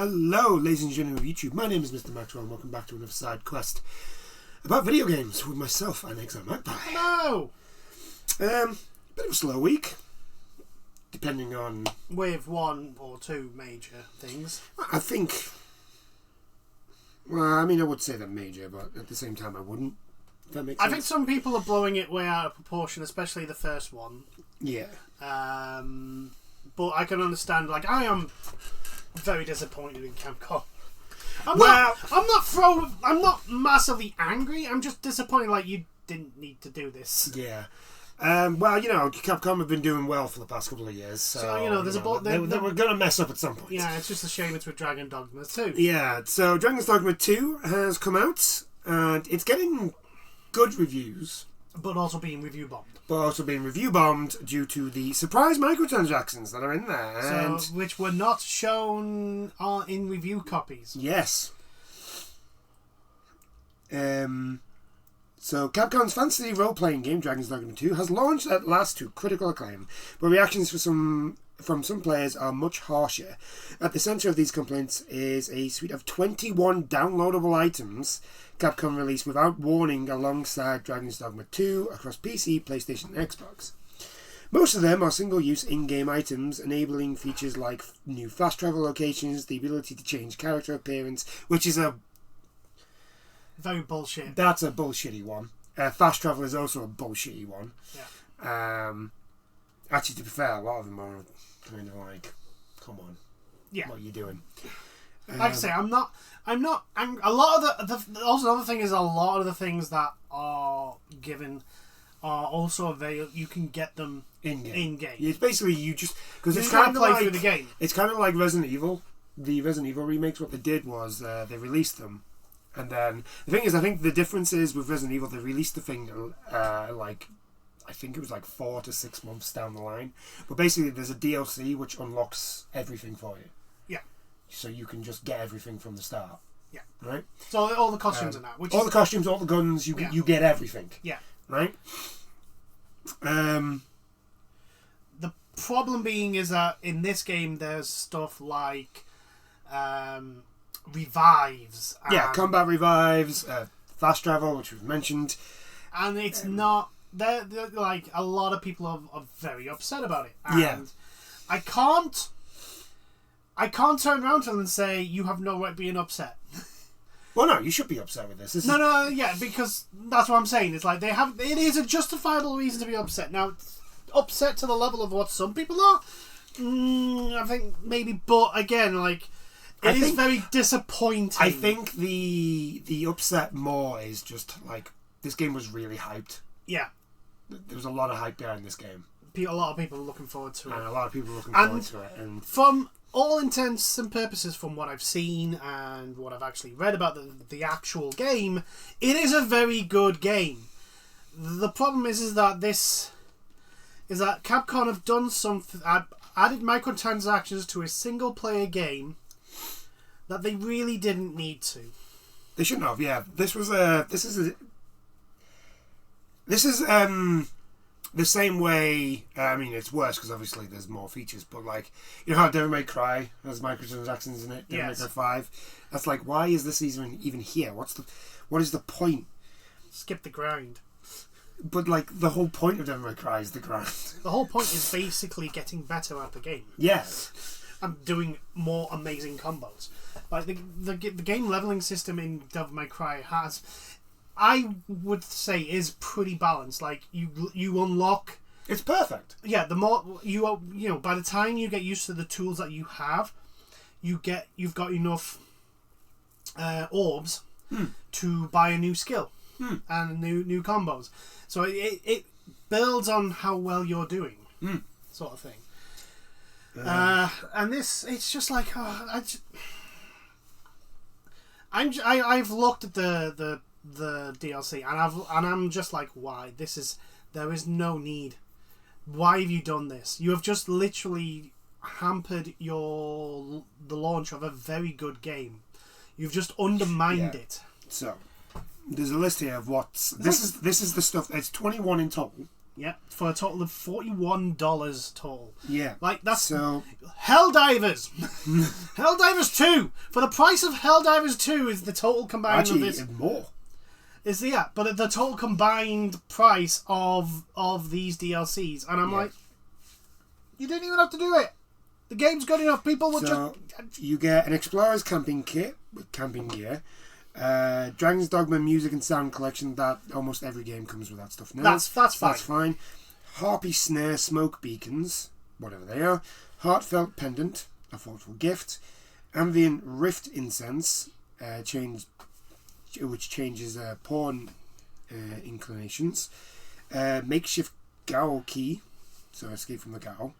Hello, ladies and gentlemen of YouTube. My name is Mr. Maxwell, and welcome back to another side quest about video games with myself and Exile Magpie. Hello! Bit of a slow week, depending on... With one or two major things. I think... Well, I mean, I would say that major, but at the same time I wouldn't. If that makes sense. I think some people are blowing it way out of proportion, especially the first one. Yeah. But I can understand, like, I am very disappointed in Capcom. I'm not massively angry. I'm just disappointed. Like, you didn't need to do this. Yeah. Well, you know, Capcom have been doing well for the past couple of years, so you know, they were going to mess up at some point. Yeah, it's just a shame it's with Dragon Dogma 2. Yeah. So Dragon's Dogma 2 has come out, and it's getting good reviews, but also being review bombed. Due to the surprise microtransactions that are in there. And which were not shown in review copies. Yes. So Capcom's fantasy role-playing game, Dragon's Dogma 2, has launched at last to critical acclaim, but reactions from some players are much harsher. At the centre of these complaints is a suite of 21 downloadable items Capcom released without warning alongside Dragon's Dogma 2 across PC, PlayStation and Xbox. Most of them are single-use in-game items, enabling features like new fast travel locations, the ability to change character appearance, which is a... very bullshit. That's a bullshitty one. Fast travel is also a bullshitty one. Yeah. Actually, to be fair, a lot of them are kind of like, come on. Yeah. What are you doing? Like I say, I'm not angry. A lot of the also another thing is a lot of the things that are given are also available. You can get them in game. Yeah, it's basically you just because it's kind kind of of play like through the game. It's kind of like Resident Evil. The Resident Evil remakes. What they did was they released them, and then the thing is, I think the difference is with Resident Evil they released the thing like I think it was like 4 to 6 months down the line. But basically, there's a DLC which unlocks everything for you. Yeah. So you can just get everything from the start. Yeah. Right? So all the costumes and that. The costumes, all the guns, you get everything. Yeah. Right? The problem being is that in this game there's stuff like revives. Combat revives, fast travel, which we've mentioned. And it's not... They're like, a lot of people are very upset about it. And I can't turn around to them and say, you have no right being upset. Well, no, you should be upset with this. Because that's what I'm saying. It's like, it is a justifiable reason to be upset. Now, upset to the level of what some people are, I think maybe, but again, like, it is very disappointing. I think the upset more is just, like, this game was really hyped. Yeah. There was a lot of hype behind this game. A lot of people are looking forward to it. And a lot of people are looking forward to it. And from all intents and purposes, from what I've seen and what I've actually read about the actual game, it is a very good game. The problem is that Capcom have done something, added microtransactions to a single player game that they really didn't need to. They shouldn't have. Yeah, this is the same way. I mean, it's worse because obviously there's more features. But like, you know how Devil May Cry has microtransactions in it. Devil May Cry 5. That's like, why is this even here? What is the point? Skip the grind. But like, the whole point of Devil May Cry is the grind. The whole point is basically getting better at the game. Yes. And doing more amazing combos. Like the game leveling system in Devil May Cry has, I would say, is pretty balanced. Like you unlock. It's perfect. Yeah, the more by the time you get used to the tools that you have, you've got enough orbs to buy a new skill and new combos. So it builds on how well you're doing, sort of thing. And this, it's just like, I've looked at the DLC and I'm just like, why? There is no need. Why have you done this? You have just literally hampered the launch of a very good game. You've just undermined it. So there's a list here of what's this is the stuff. It's 21 in total. Yeah, for a total of $41 total. Yeah. Like, that's... So... Helldivers! Helldivers 2! For the price of Helldivers 2 is the total combined Actually, of this... more. Is the but the total combined price of these DLCs. And I'm like, you didn't even have to do it. The game's good enough. People will just... You get an Explorer's Camping Kit with camping gear. Dragon's Dogma Music and Sound Collection. That almost every game comes with that stuff now. That's fine. That's fine. Harpy Snare Smoke Beacons, whatever they are. Heartfelt Pendant, a thoughtful gift. Ambient Rift Incense, which changes porn inclinations. Makeshift Gaol Key, so escape from the Gaol.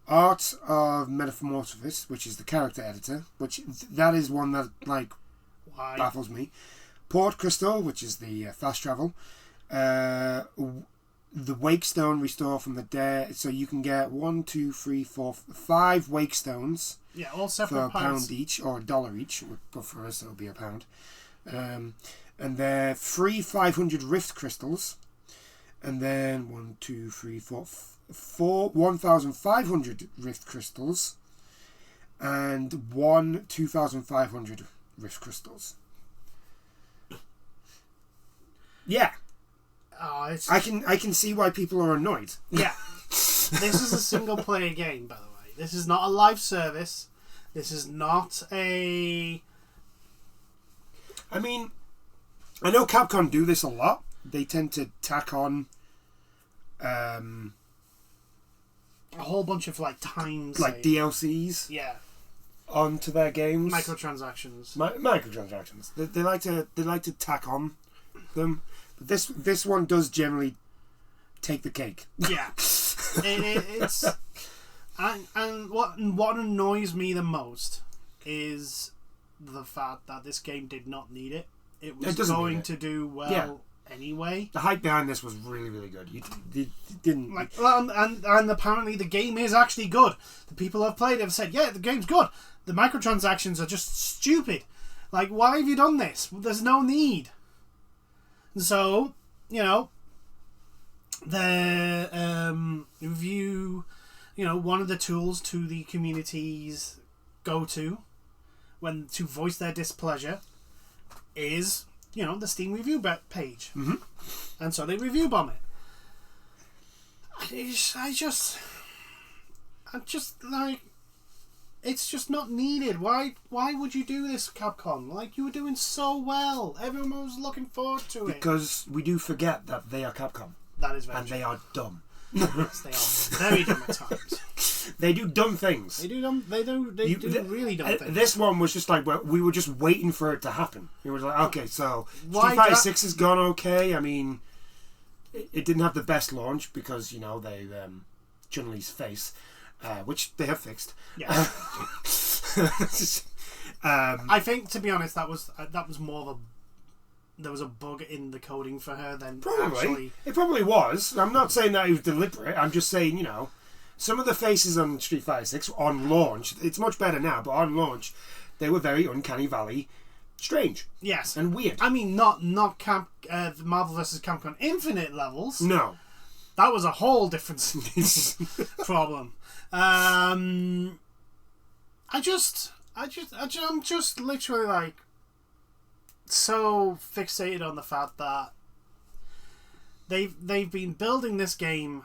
Art of Metamorphosis, which is the character editor, which that is one that baffles me. Port Crystal, which is the fast travel. The Wake Stone Restore from the Dead, so you can get 5 Wake Stones. Yeah, all separate for £1 each or $1 each, but for us it'll be £1. And they're free 500 Rift Crystals, and then 1,500 Rift Crystals, and 2,500 Rift Crystals. Yeah. I can see why people are annoyed. Yeah. This is a single player game, by the way. This is not a live service. This is not a... I mean, I know Capcom do this a lot. They tend to tack on a whole bunch of times, DLCs. Yeah. Onto their games. Microtransactions. Microtransactions. They like to tack on them. But this one does generally take the cake. Yeah. It's and what annoys me the most is the fact that this game did not need it. It was going to do well anyway. The hype behind this was really, really good. You didn't and apparently the game is actually good. The people who have played it have said, yeah, the game's good. The microtransactions are just stupid. Why have you done this? There's no need. So, the review, one of the tools to the communities go to to voice their displeasure is, the Steam review page. Mm-hmm. And so they review bomb it. It's just not needed. Why would you do this, Capcom? You were doing so well. Everyone was looking forward to it. Because we do forget that they are Capcom. That is very and true. they are dumb. Yes, they are very dumb at times. They do dumb things. They do really dumb things. This one was just we were just waiting for it to happen. It was okay, so Street Fighter 6 has gone okay. I mean, it didn't have the best launch because, they Chun-Li's face, which they have fixed. Yeah. I think, to be honest, that was more of a... There was a bug in the coding for her than actually... It probably was. I'm not saying that it was deliberate. I'm just saying, some of the faces on Street Fighter 6 on launch, it's much better now, but on launch, they were very Uncanny Valley strange. Yes. And weird. I mean, not Marvel vs. Capcom Infinite levels. No. That was a whole different problem. I'm just literally so fixated on the fact that they've been building this game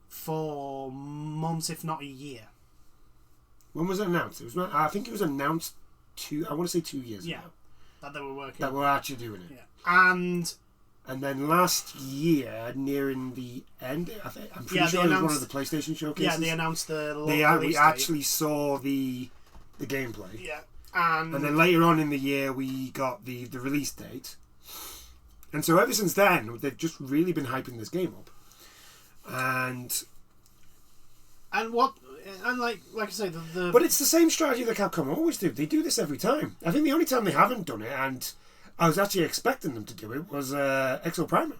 for months, if not a year. When was it announced? I think it was announced 2 years ago. That they were working. That we're actually doing it. Yeah. And then last year, nearing the end, I'm pretty sure it was one of the PlayStation showcases. Yeah, they announced the we actually saw the gameplay. Yeah. And then later on in the year, we got the release date. And so ever since then, they've just really been hyping this game up. And like I say, but it's the same strategy that Capcom always do. They do this every time. I think the only time they haven't done it, and I was actually expecting them to do it, was Exo Primer.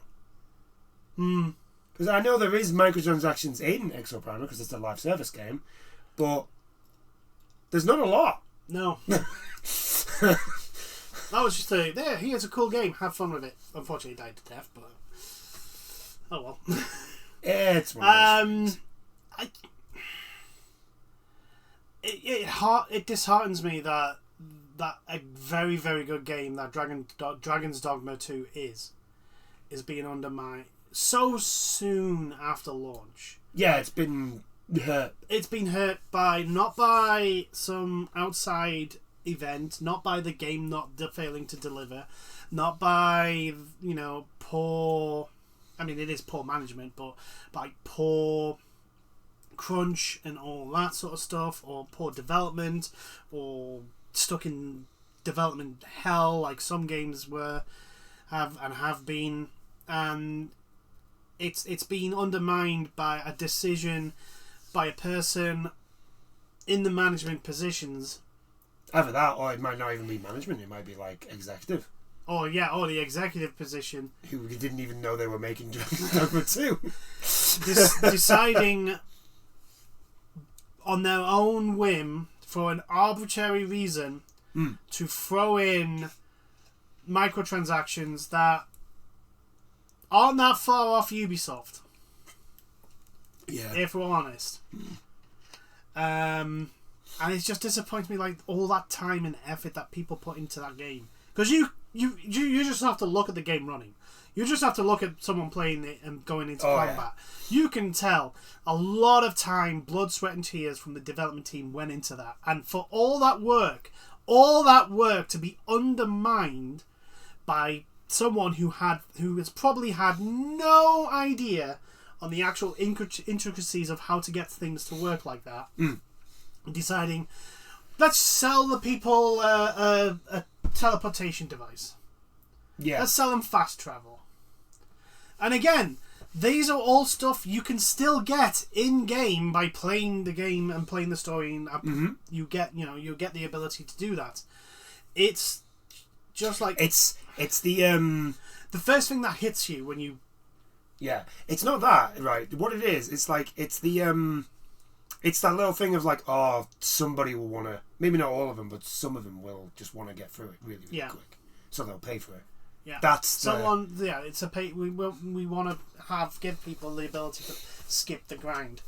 Because I know there is microtransactions in Exo Primer because it's a live service game, but there's not a lot. No. That was just here's a cool game, have fun with it. Unfortunately, it died to death, but Oh well. It's one of those things. It disheartens me that a very, very good game that Dragon's Dogma 2 is being undermined so soon after launch. Yeah, it's been hurt. It's been hurt not by some outside event, not by the game not failing to deliver, not by poor. I mean, it is poor management, but by poor crunch and all that sort of stuff, or poor development, or stuck in development hell like some games have been, and it's been undermined by a decision by a person in the management positions. Either that, or it might not even be management. It might be like executive. Or the executive position who didn't even know they were making Dragon's Dogma 2. Deciding on their own whim, for an arbitrary reason, to throw in microtransactions that aren't that far off Ubisoft. Yeah. If we're honest. And it just disappoints me, like, all that time and effort that people put into that game. Because you just have to look at the game running. You just have to look at someone playing it and going into combat. Yeah. You can tell a lot of time, blood, sweat and tears from the development team went into that. And for all that work to be undermined by someone who has probably had no idea on the actual intricacies of how to get things to work like that, deciding, let's sell the people a teleportation device. Yeah. Let's sell them fast travel. And again, these are all stuff you can still get in game by playing the game and playing the story. And you get the ability to do that. It's just like it's the first thing that hits you when you. Yeah, it's not that, right? What it is, it's like it's the it's that little thing of like, oh, somebody will want to, maybe not all of them, but some of them will just want to get through it really quick, so they'll pay for it. Yeah, that's someone. Yeah, it's a pay. We want to give people the ability to skip the grind,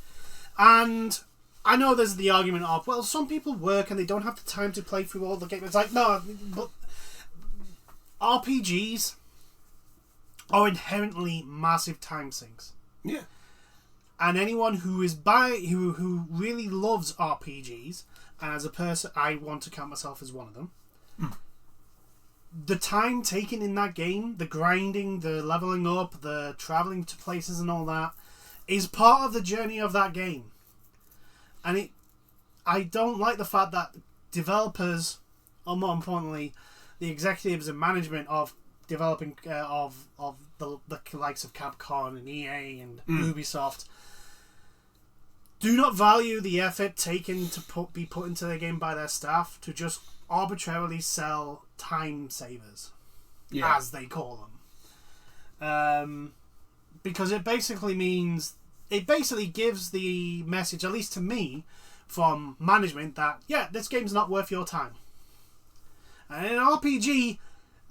and I know there's the argument of, well, some people work and they don't have the time to play through all the games. It's like, no, but RPGs are inherently massive time sinks. Yeah. And anyone who who really loves RPGs, and as a person, I want to count myself as one of them. The time taken in that game, the grinding, the leveling up, the traveling to places and all that, is part of the journey of that game. And I don't like the fact that developers, or more importantly, the executives and management of developing of the likes of Capcom and EA and Ubisoft do not value the effort taken to be put into the game by their staff to just arbitrarily sell time savers, as they call them. Because it basically gives the message, at least to me, from management that, yeah, this game's not worth your time. And in an RPG,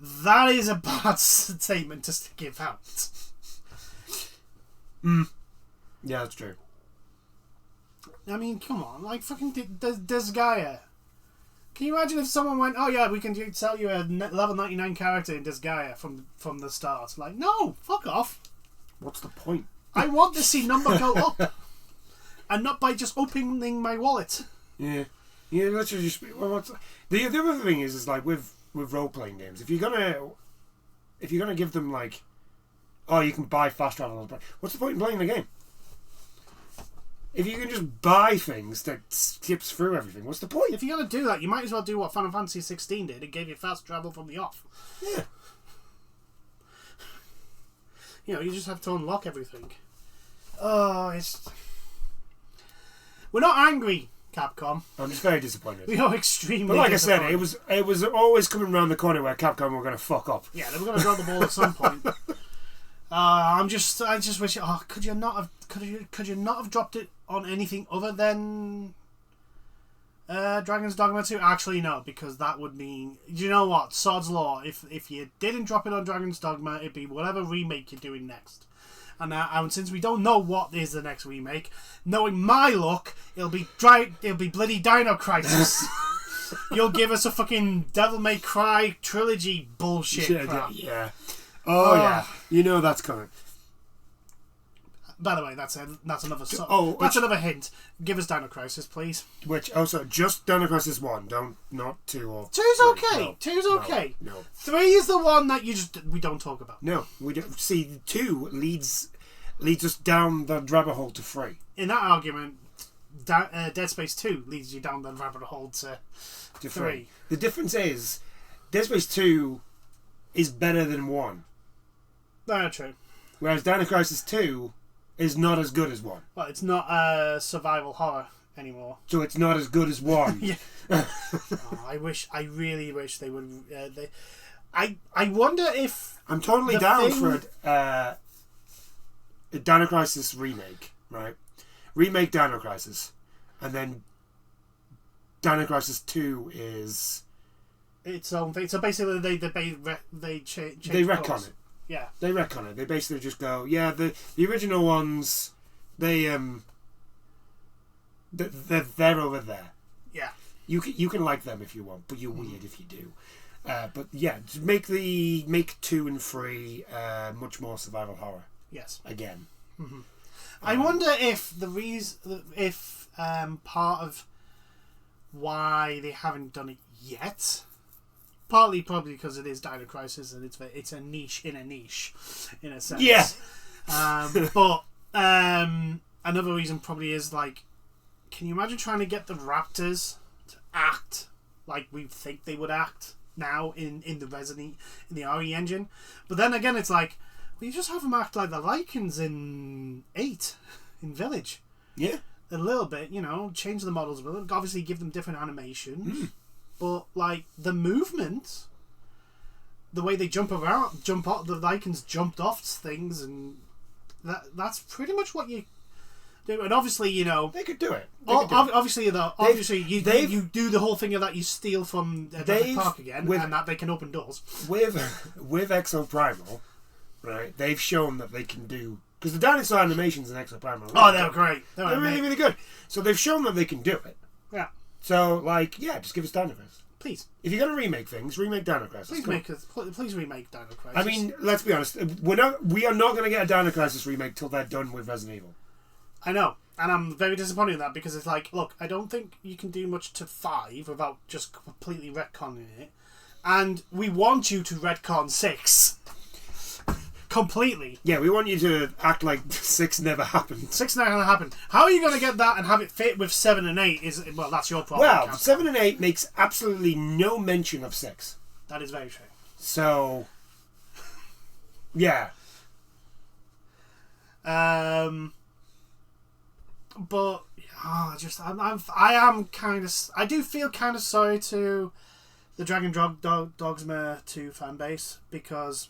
that is a bad statement to give out. Yeah, that's true. I mean, come on, like fucking Disgaea. Can you imagine if someone went, oh yeah, we can sell you a level 99 character in Disgaea from the start? Like, no, fuck off. What's the point? I want to see number go up. And not by just opening my wallet. Yeah. Yeah, that's just... Well, the other thing is like with role-playing games, if you're gonna give them like, oh, you can buy fast travel, what's the point in playing the game? If you can just buy things that skips through everything, what's the point? If you're going to do that, you might as well do what Final Fantasy 16 did. It gave you fast travel from the off. Yeah. You just have to unlock everything. Oh, we're not angry, Capcom. I'm just very disappointed. We are extremely But like I said, it was always coming around the corner where Capcom were going to fuck up. Yeah, they were going to drop the ball at some point. I just wish. Oh, could you not have dropped it on anything other than Dragon's Dogma 2? Actually, no, because that would mean, you know what, sod's law. If you didn't drop it on Dragon's Dogma, it'd be whatever remake you're doing next, And since we don't know what is the next remake, knowing my luck, it'll be bloody Dino Crisis. You'll give us a fucking Devil May Cry trilogy bullshit crap. Yeah. Oh yeah. You know that's coming. By the way, that's another. That's another hint. Give us Dino Crisis, please. Which also just Dino Crisis 1, not 2 or 2's 3. okay. No, 2's okay. No. 3 is the one that we don't talk about. No, we don't. See, 2 leads us down the rabbit hole to 3. In that argument, Dead Space 2 leads you down the rabbit hole to 3. The difference is, Dead Space 2 is better than 1. No, true. Whereas Dino Crisis 2 is not as good as 1. Well, it's not a survival horror anymore. So it's not as good as 1. Yeah. I really wish they would. I wonder if I'm totally down for a Dino Crisis remake, right? Remake Dino Crisis, and then Dino Crisis 2 is its own thing. So basically, they change. They retcon it. Yeah, they retcon it. They basically just go, yeah, the original ones, they're over there. Yeah, you can like them if you want, but you're weird if you do. But yeah, just make 2 and 3 much more survival horror. Yes, again. Mm-hmm. I wonder if part of why they haven't done it yet. Partly probably because it is Dino Crisis and it's a niche in a sense. Yeah. But another reason probably is like, can you imagine trying to get the Raptors to act like we think they would act now in the RE engine? But then again, it's like, well, you just have them act like the Lycans in 8 in Village. Yeah. A little bit, change the models a little. Obviously, give them different animations. But like the movement, the way they jump off, the Lycans jumped off things, and that's pretty much what you do. And obviously, they could do it. Obviously, you do the whole thing of that you steal from the park again, and that they can open doors with Exo Primal, right? They've shown that they can do, because the dinosaur animations in Exo Primal. They were great. They're really, really good. So they've shown that they can do it. Yeah. So, just give us Dino Crisis. Please. If you're going to remake things, remake Dino Crisis. Please remake Dino Crisis. I mean, let's be honest. We are not going to get a Dino Crisis remake till they're done with Resident Evil. I know. And I'm very disappointed in that, because it's like, look, I don't think you can do much to 5 without just completely retconning it. And we want you to retcon 6. Completely. Yeah, we want you to act like 6 never happened. 6 never happened. How are you going to get that and have it fit with 7 and 8? That's your problem. Well, 7 and 8 makes absolutely no mention of 6. That is very true. So, yeah. But I do feel kind of sorry to the Dragon Dogma 2 fan base, because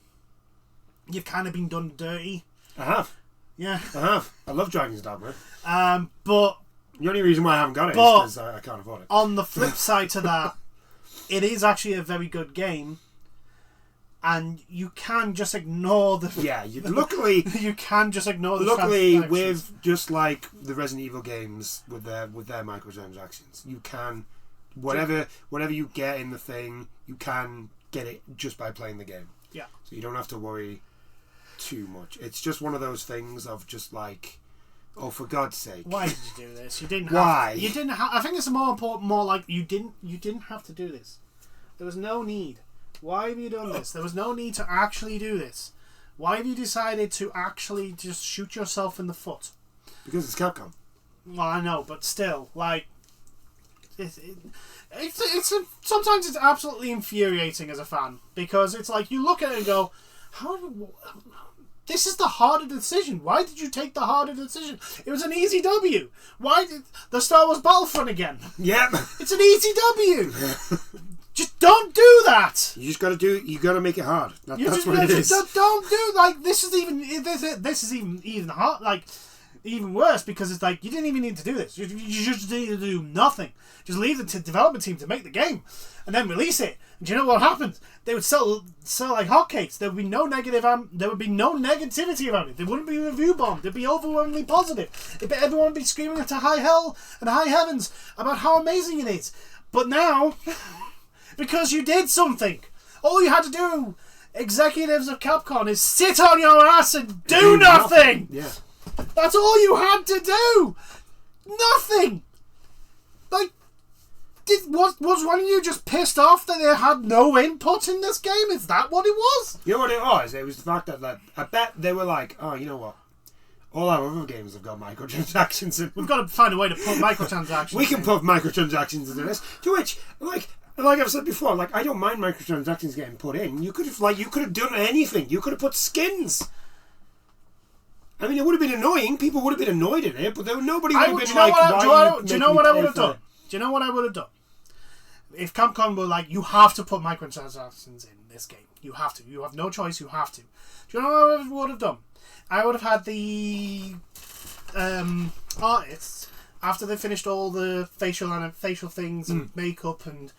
you've kind of been done dirty. I have. Yeah. I have. I love Dragon's Dogma. But the only reason why I haven't got it is because I can't afford it. On the flip side to that, it is actually a very good game, and you can just ignore the... Yeah, luckily... you can just ignore the... Luckily, with just like the Resident Evil games, with their microtransactions, you can... Whatever you get in the thing, you can get it just by playing the game. Yeah. So you don't have to worry too much. It's just one of those things of just like, oh, for God's sake, why did you do this? You didn't. Why? You didn't have. I think it's more important. More like you didn't have to do this. There was no need. Why have you done this? There was no need to actually do this. Why have you decided to actually just shoot yourself in the foot? Because it's Capcom. Well, I know, but still, like, sometimes it's absolutely infuriating as a fan, because it's like you look at it and go, this is the harder decision. Why did you take the harder decision? It was an easy W. Why did the Star Wars Battlefront again? Yep. It's an easy W. Just don't do that. You just got to you got to make it hard. That's what it is. Don't do, like, this is even hard. Like, even worse because it's like you didn't even need to do this. You just need to do nothing. Just leave the development team to make the game, and then release it. And do you know what happens? They would sell like hotcakes. There would be no there would be no negativity around it. There wouldn't be review bombed. It'd be overwhelmingly positive. Everyone would be screaming to high hell and high heavens about how amazing it is. But now, because you did something, all you had to do, executives of Capcom, is sit on your ass and do nothing. Yeah. That's all you had to do. Nothing. Like, was one of you just pissed off that they had no input in this game? Is that what it was? You know what it was? It was the fact that, like, I bet they were like, oh, you know what? All our other games have got microtransactions in. We've got to find a way to put microtransactions. We can put microtransactions into this. To which, like I've said before, like, I don't mind microtransactions getting put in. You could have done anything. You could have put skins. I mean, it would have been annoying. People would have been annoyed at it, but nobody would have been like, do you know what I would have done? Do you know what I would have done? If Capcom were like, you have to put microtransactions in this game. You have to. You have no choice. You have to. Do you know what I would have done? I would have had the artists, after they finished all the facial things and makeup and,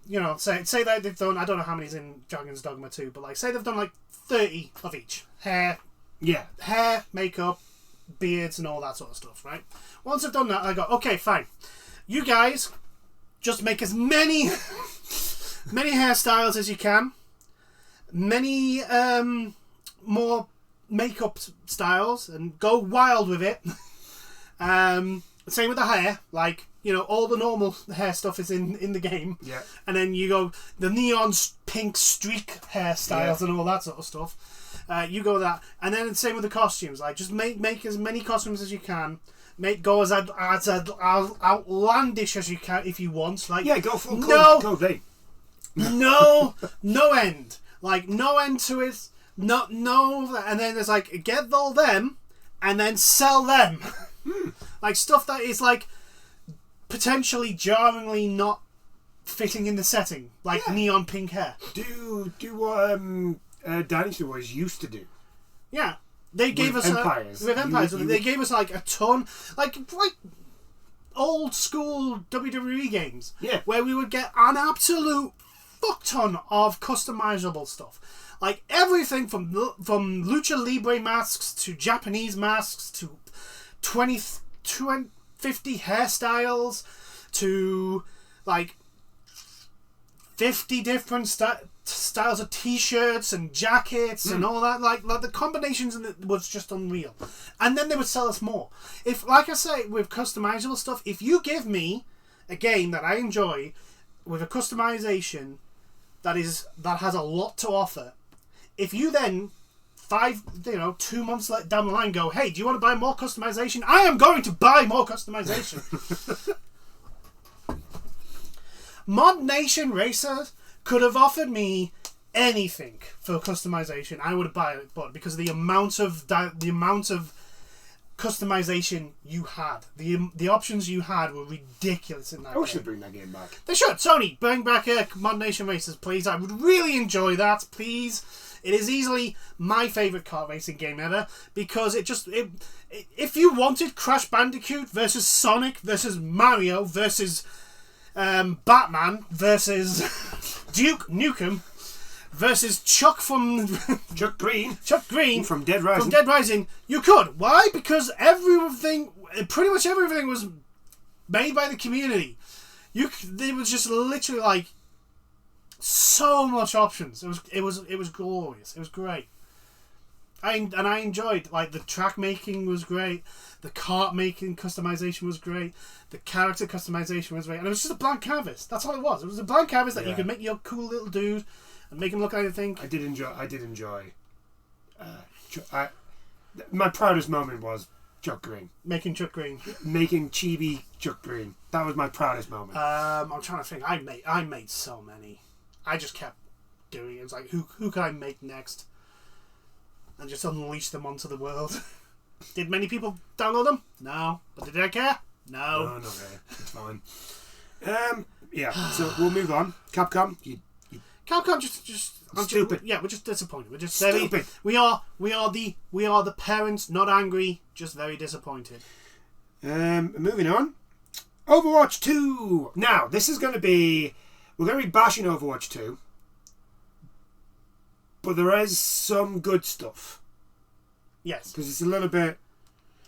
you know, say that they've done, I don't know how many's in Dragon's Dogma 2, but like, say they've done like 30 of each. Hair, makeup, beards and all that sort of stuff, right? Once I've done that, I go, okay, fine. You guys just make as many hairstyles as you can. Many more makeup styles and go wild with it. Same with the hair, like, you know, all the normal hair stuff is in the game. Yeah. And then you go the neon pink streak hairstyles and all that sort of stuff. You go with that, and then same with the costumes. Like, just make as many costumes as you can. Go as outlandish as you can if you want. Like, go full no end. Like, no end to it. No, and then there's like, get all them, and then sell them. Like, stuff that is like potentially jarringly not fitting in the setting, like neon pink hair. Do what Dynasty Warriors used to do. Yeah, they gave us Empires. They gave us like a ton, like old school WWE games. Yeah, where we would get an absolute fuck ton of customizable stuff. Like everything from Lucha Libre masks to Japanese masks to 50 hairstyles to like 50 different styles of t-shirts and jackets and all that. Like the combinations in it was just unreal. And then they would sell us more. If, like I say, with customizable stuff, if you give me a game that I enjoy with a customization that has a lot to offer, if you then 2 months down the line go, hey, do you want to buy more customization? I am going to buy more customization. Mod Nation Racers could have offered me anything for customization. I would have bought it, but because the amount of customization you had, the options you had were ridiculous in that game. We should bring that game back. They should. Sony, bring back Mod Nation Racers, please. I would really enjoy that, please. It is easily my favourite kart racing game ever, because if you wanted Crash Bandicoot versus Sonic versus Mario versus Batman versus Duke Nukem versus Chuck Green from Dead Rising. You could. Why? Because pretty much everything was made by the community. It was just literally like so much options. It was glorious. It was great. I enjoyed, like, the track making was great, the kart making customization was great, the character customization was great, and it was just a blank canvas. That's all it was. It was a blank canvas that you could make your cool little dude and make him look like anything. I did enjoy. My proudest moment was Chuck Green. Making Chuck Green. Making chibi Chuck Green. That was my proudest moment. I'm trying to think. I made so many. I just kept doing it. It was like, who could I make next? And just unleash them onto the world. Did many people download them? No. But did I care? No. No, not really. It's fine. Yeah, so we'll move on. Capcom, Capcom just stupid. Yeah, we're just disappointed. We're just Stupid. We are the parents, not angry, just very disappointed. Moving on. Overwatch 2. Now, this is going to be... We're going to be bashing Overwatch 2. But there is some good stuff. Yes. Because it's a little bit...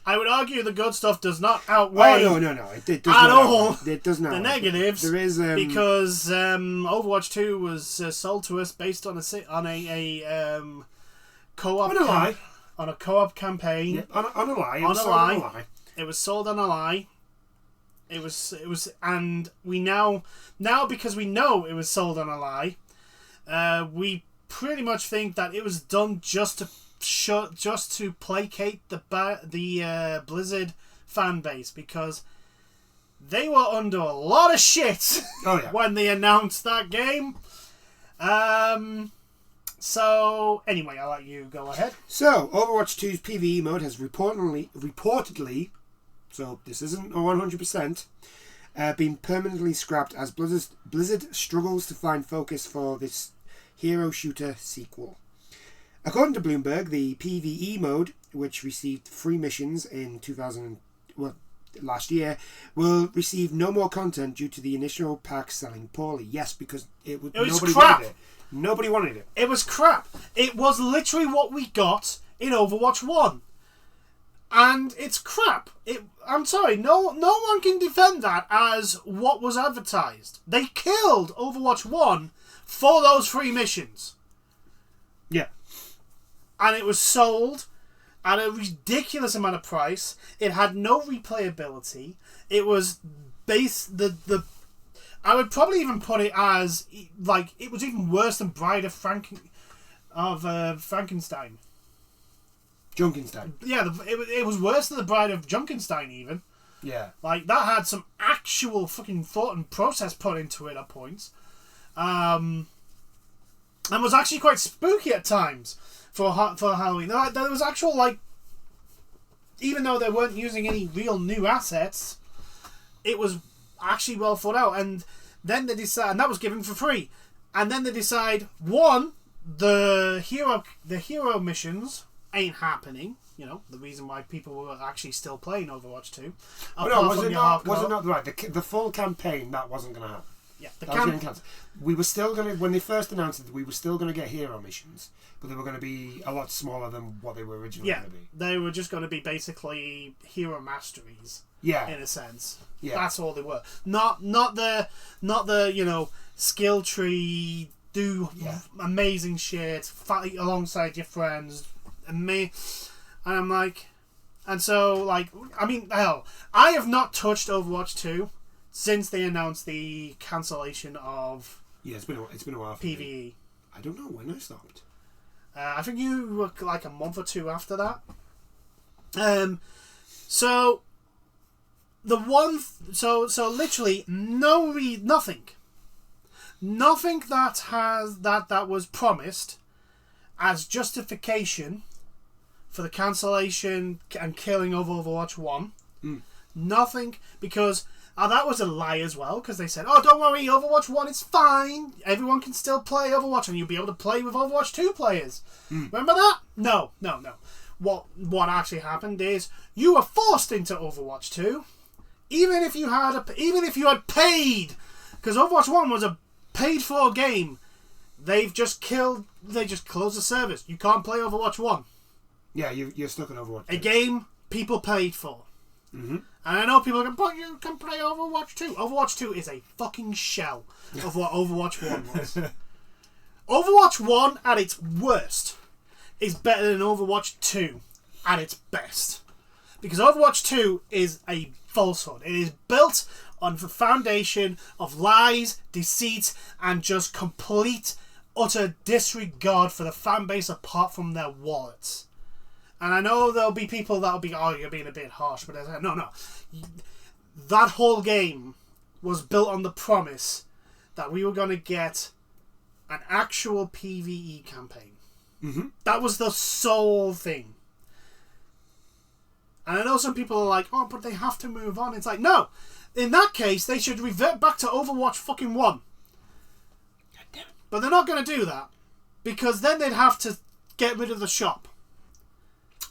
I would argue the good stuff does not outweigh... Oh, no. It does at not all outweigh. It does not the outweigh. negatives. There is... because Overwatch 2 was sold to us based on a co-op... on a co-op campaign. Yeah, on a lie. On a lie. It was sold on a lie. It was, and we now because we know it was sold on a lie, we pretty much think that it was done just to placate the Blizzard fan base, because they were under a lot of shit when they announced that game. So anyway, I'll let you go ahead. So Overwatch 2's PvE mode has reportedly. So this isn't 100%. Been permanently scrapped as Blizzard struggles to find focus for this hero shooter sequel. According to Bloomberg, the PvE mode, which received 3 missions in last year, will receive no more content due to the initial pack selling poorly. Yes, because nobody crap. wanted it. Nobody wanted it. It was crap. It was literally what we got in Overwatch 1. And it's crap. I'm sorry, no one can defend that as what was advertised. They killed Overwatch 1 for those 3 missions. Yeah. And it was sold at a ridiculous amount of price. It had no replayability. It was I would probably even put it as, like, it was even worse than Bride of Frankenstein. Junkenstein. Yeah, it was worse than the Bride of Junkenstein, even. Yeah. Like, that had some actual fucking thought and process put into it at points. And was actually quite spooky at times for Halloween. There was actual, like, even though they weren't using any real new assets, it was actually well thought out. And then they decide, and that was given for free. And then they decide, one, the hero missions ain't happening. You know, the reason why people were actually still playing Overwatch 2. Was it not right? The full campaign, that wasn't going to happen. Yeah, we were still going to, when they first announced it, we were still going to get hero missions, but they were going to be a lot smaller than what they were originally going to be. They were just going to be basically hero masteries. Yeah, in a sense. Yeah, that's all they were. Not the skill tree. Do amazing shit. Fight alongside your friends. And I'm like, and so, like, I mean, hell, I have not touched Overwatch 2 since they announced the cancellation of it's been a while for PvE. Me. I don't know when I stopped. I think you were like a month or 2 after that. So the one, so literally nothing that was promised as justification for the cancellation and killing of Overwatch 1. Nothing, because that was a lie as well, because they said, oh, don't worry, Overwatch 1 is fine. Everyone can still play Overwatch, and you'll be able to play with Overwatch 2 players. Remember that? No. What actually happened is you were forced into Overwatch 2, even if you had paid, because Overwatch 1 was a paid-for game. They just closed the service. You can't play Overwatch 1. Yeah, you're stuck in Overwatch 2. A game people paid for. Mm-hmm. And I know people are going, but you can play Overwatch 2. Overwatch 2 is a fucking shell of what Overwatch 1 was. Overwatch 1 at its worst is better than Overwatch 2 at its best. Because Overwatch 2 is a falsehood. It is built on the foundation of lies, deceit, and just complete, utter disregard for the fan base apart from their wallets. And I know there'll be people that'll be, oh, you're being a bit harsh, but no. That whole game was built on the promise that we were going to get an actual PvE campaign. Mm-hmm. That was the sole thing. And I know some people are like, oh, but they have to move on. It's like, no. In that case, they should revert back to Overwatch fucking 1. But they're not going to do that because then they'd have to get rid of the shop.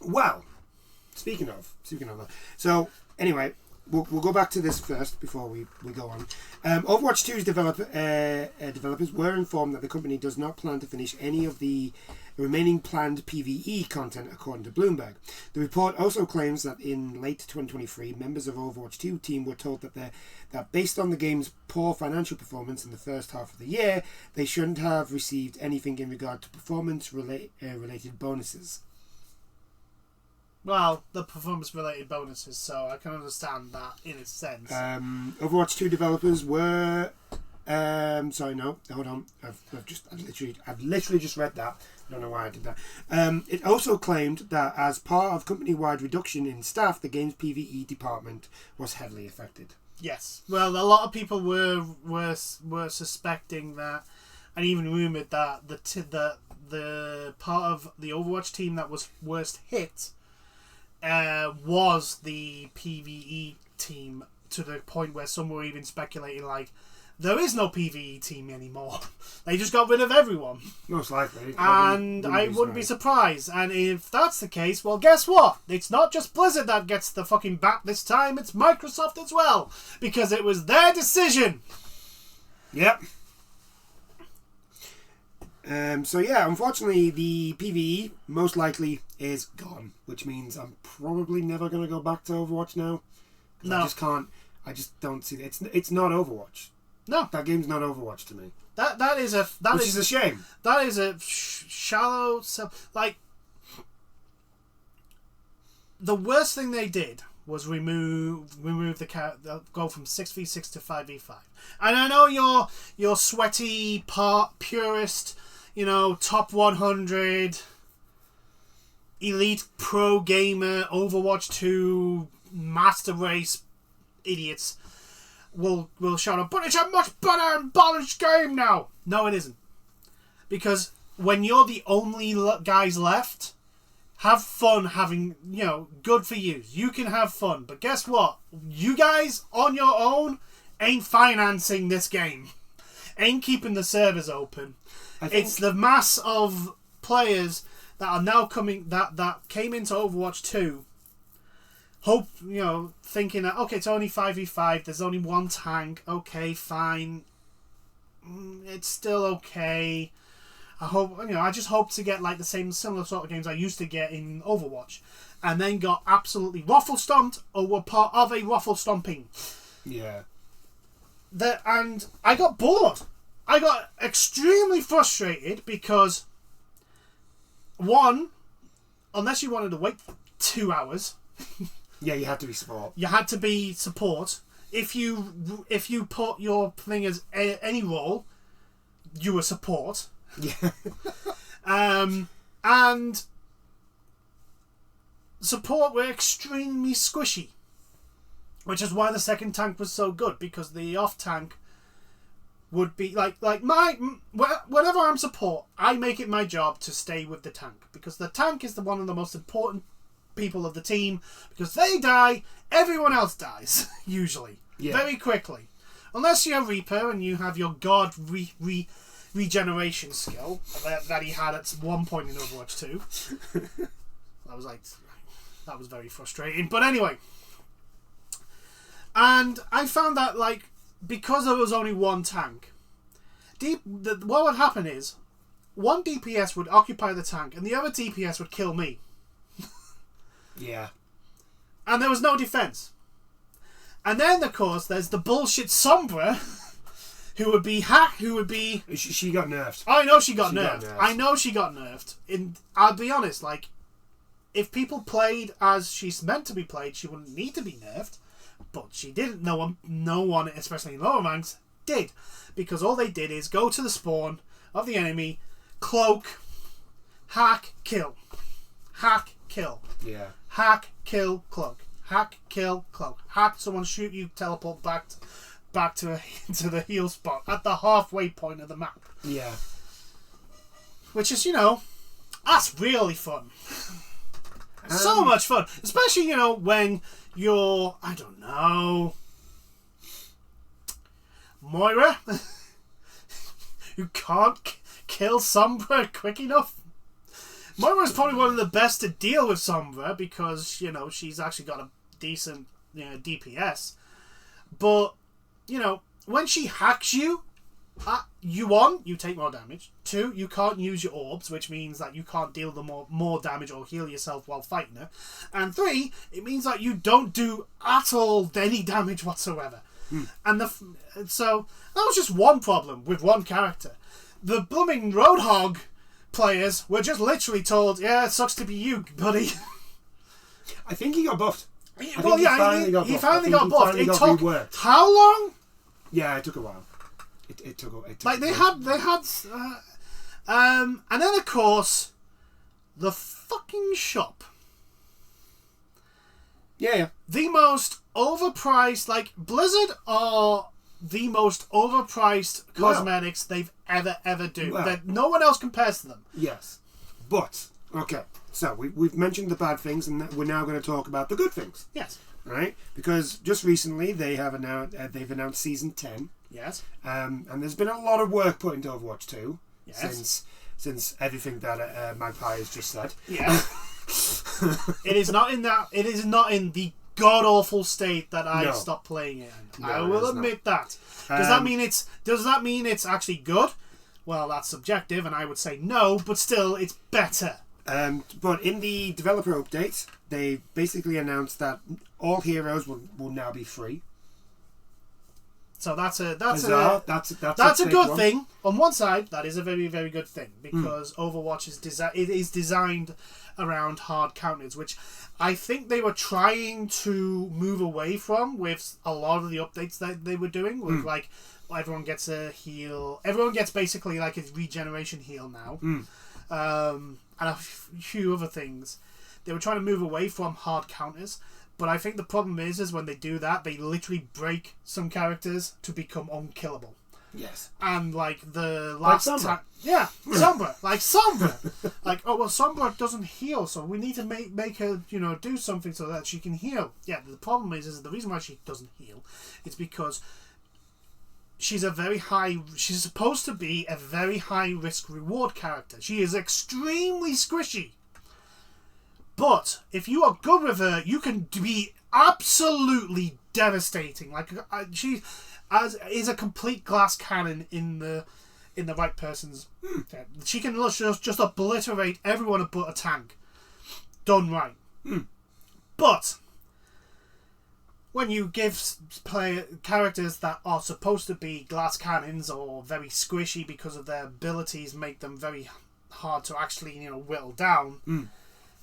Well, speaking of that. So, anyway, we'll go back to this first before we go on. Overwatch 2's developers were informed that the company does not plan to finish any of the remaining planned PvE content, according to Bloomberg. The report also claims that in late 2023, members of Overwatch 2 team were told that based on the game's poor financial performance in the first half of the year, they shouldn't have received anything in regard to performance-related bonuses. Well, the performance-related bonuses, so I can understand that in a sense. Overwatch 2 developers were... sorry, no, hold on. I've literally just read that. I don't know why I did that. It also claimed that as part of company-wide reduction in staff, the game's PvE department was heavily affected. Yes. Well, a lot of people were suspecting that, and even rumoured that the part of the Overwatch team that was worst hit was the PvE team, to the point where some were even speculating like, there is no PvE team anymore. They just got rid of everyone. Most likely. And I wouldn't be surprised. And if that's the case, well, guess what? It's not just Blizzard that gets the fucking bat this time. It's Microsoft as well. Because it was their decision. Yep. So yeah, unfortunately, the PvE most likely is gone. Which means I'm probably never going to go back to Overwatch now. No. I just can't. I just don't see it. It's not Overwatch. No, that game's not Overwatch to me. Which is a shame. That is a shallow. Like, the worst thing they did was remove the go from 6v6 to 5v5. And I know you're sweaty purist, top 100 elite pro gamer Overwatch 2 master race idiots will shout out, but it's a much better and balanced game now. No, it isn't. Because when you're the only guys left, have fun having, good for you. You can have fun. But guess what? You guys on your own ain't financing this game. Ain't keeping the servers open. It's the mass of players that are now coming, that came into Overwatch 2, thinking that, okay, it's only 5v5, there's only one tank, okay, fine, it's still okay. I just hope to get like the similar sort of games I used to get in Overwatch, and then got absolutely waffle stomped, or were part of a waffle stomping. Yeah. And I got bored. I got extremely frustrated because, one, unless you wanted to wait 2 hours. Yeah, you had to be support. You had to be support. If you put your thing as any role, you were support. Yeah. And support were extremely squishy, which is why the second tank was so good, because the off tank would be whenever I'm support, I make it my job to stay with the tank, because the tank is one of the most important people of the team, because they die, everyone else dies usually. Yeah. Very quickly, unless you're Reaper and you have your god regeneration skill that he had at one point in Overwatch 2. That was very frustrating. But anyway, and I found that because there was only one tank, what would happen is one DPS would occupy the tank and the other DPS would kill me. Yeah. And there was no defense. And then, of course, there's the bullshit Sombra, who would be She got nerfed. I know she got nerfed. I know she got nerfed. I'll be honest, if people played as she's meant to be played, she wouldn't need to be nerfed. But she didn't. No one, especially in lower ranks, did. Because all they did is go to the spawn of the enemy, cloak, hack, kill. Hack, kill. Yeah. Hack, kill, cloak. Hack, kill, cloak. Hack, someone shoot you, teleport back to the heal spot at the halfway point of the map. Yeah. Which is, that's really fun. So much fun. Especially, when you're, I don't know, Moira. who can't kill Sombra quick enough. Moira's probably one of the best to deal with Sombra because, you know, she's actually got a decent, you know, DPS. But, you know, when she hacks you, you take more damage. 2, you can't use your orbs, which means that you can't deal the more damage or heal yourself while fighting her. And 3, it means that you don't do at all any damage whatsoever. And so that was just one problem with one character. The blooming Roadhog players were just literally told, yeah, it sucks to be you, buddy. I think he got buffed. He finally got buffed. It took reworked. How long? Yeah, it took a while. It took like they had, and then of course, the fucking shop. Yeah. The most overpriced, like Blizzard are the most overpriced cosmetics they've ever do. Well, that no one else compares to them. Yes, but okay. So we've mentioned the bad things, and we're now going to talk about the good things. Yes. Right, because just recently they've announced season 10. Yes. And there's been a lot of work put into Overwatch 2 yes. since everything that Magpie has just said. Yeah. It is not in that. It is not in the god awful state that I stopped playing it. I will admit that. Does that mean it's actually good? Well, that's subjective, and I would say no. But still, it's better. But in the developer update, they basically announced that all heroes will now be free. So that's a good thing. On one side, that is a very, very good thing because Overwatch is designed around hard counters, which I think they were trying to move away from with a lot of the updates that they were doing. With like everyone gets a heal, everyone gets basically like a regeneration heal now, and a few other things. They were trying to move away from hard counters. But I think the problem is when they do that, they literally break some characters to become unkillable. Yes. And like the last time, Sombra, like oh well, Sombra doesn't heal, so we need to make her do something so that she can heal. Yeah, the problem is the reason why she doesn't heal, it's because she's supposed to be a very high risk reward character. She is extremely squishy. But if you are good with her, you can be absolutely devastating. Like she is a complete glass cannon in the right person's head. She can just obliterate everyone but a tank. Done right. But when you give characters that are supposed to be glass cannons or very squishy because of their abilities make them very hard to actually whittle down.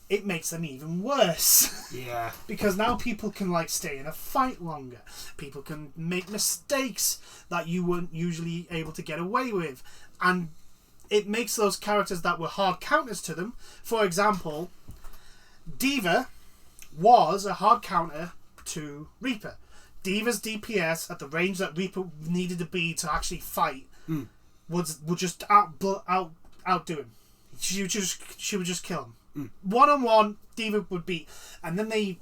It makes them even worse. Yeah. Because now people can stay in a fight longer. People can make mistakes that you weren't usually able to get away with. And it makes those characters that were hard counters to them. For example, D.Va was a hard counter to Reaper. D.Va's DPS at the range that Reaper needed to be to actually fight would just outdo him. She would just kill him. 1-on-1, D.Va would beat. And then they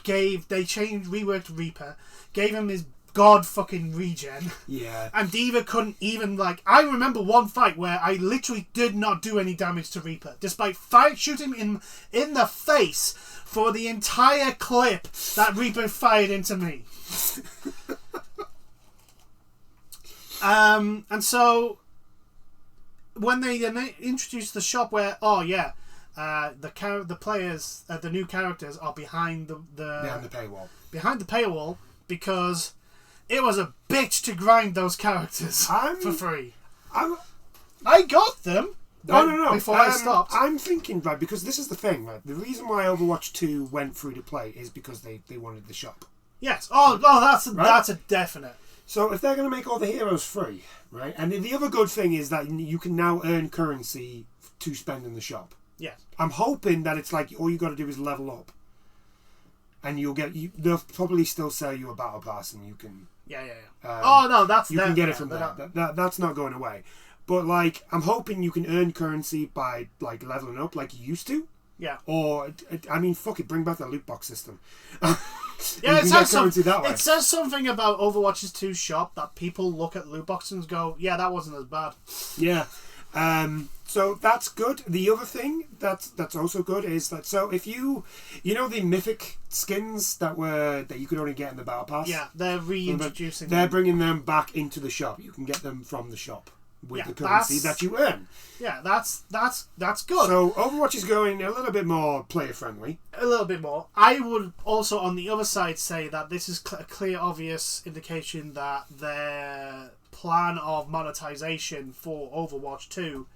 reworked Reaper, gave him his god fucking regen. Yeah. And D.Va couldn't even I remember one fight where I literally did not do any damage to Reaper, despite shooting him in the face for the entire clip that Reaper fired into me. And so when they introduced the shop where the players, the new characters are behind behind the paywall because it was a bitch to grind those characters for free. I got them. No. Before I stopped. I'm thinking, because this is the thing, the reason why Overwatch 2 went free to play is because they wanted the shop. Yes. That's a definite. So if they're going to make all the heroes free, right? And the other good thing is that you can now earn currency to spend in the shop. Yes. I'm hoping that it's all you got to do is level up, and they'll probably still sell you a battle pass, and you can. Yeah. You can get it from there. That's not going away. But I'm hoping you can earn currency by leveling up like you used to. Yeah. Or fuck it, bring back the loot box system. Yeah, you can get currency that way. it says something about Overwatch's 2 shop that people look at loot boxes and go, yeah, that wasn't as bad. Yeah. So that's good. The other thing that's also good is that, so if you know the mythic skins that you could only get in the battle pass. Yeah, they're reintroducing. They're bringing them back into the shop. You can get them from the shop with the currency that you earn. Yeah, that's good. So Overwatch is going a little bit more player friendly. A little bit more. I would also, on the other side, say that this is a clear, obvious indication that their plan of monetization for Overwatch 2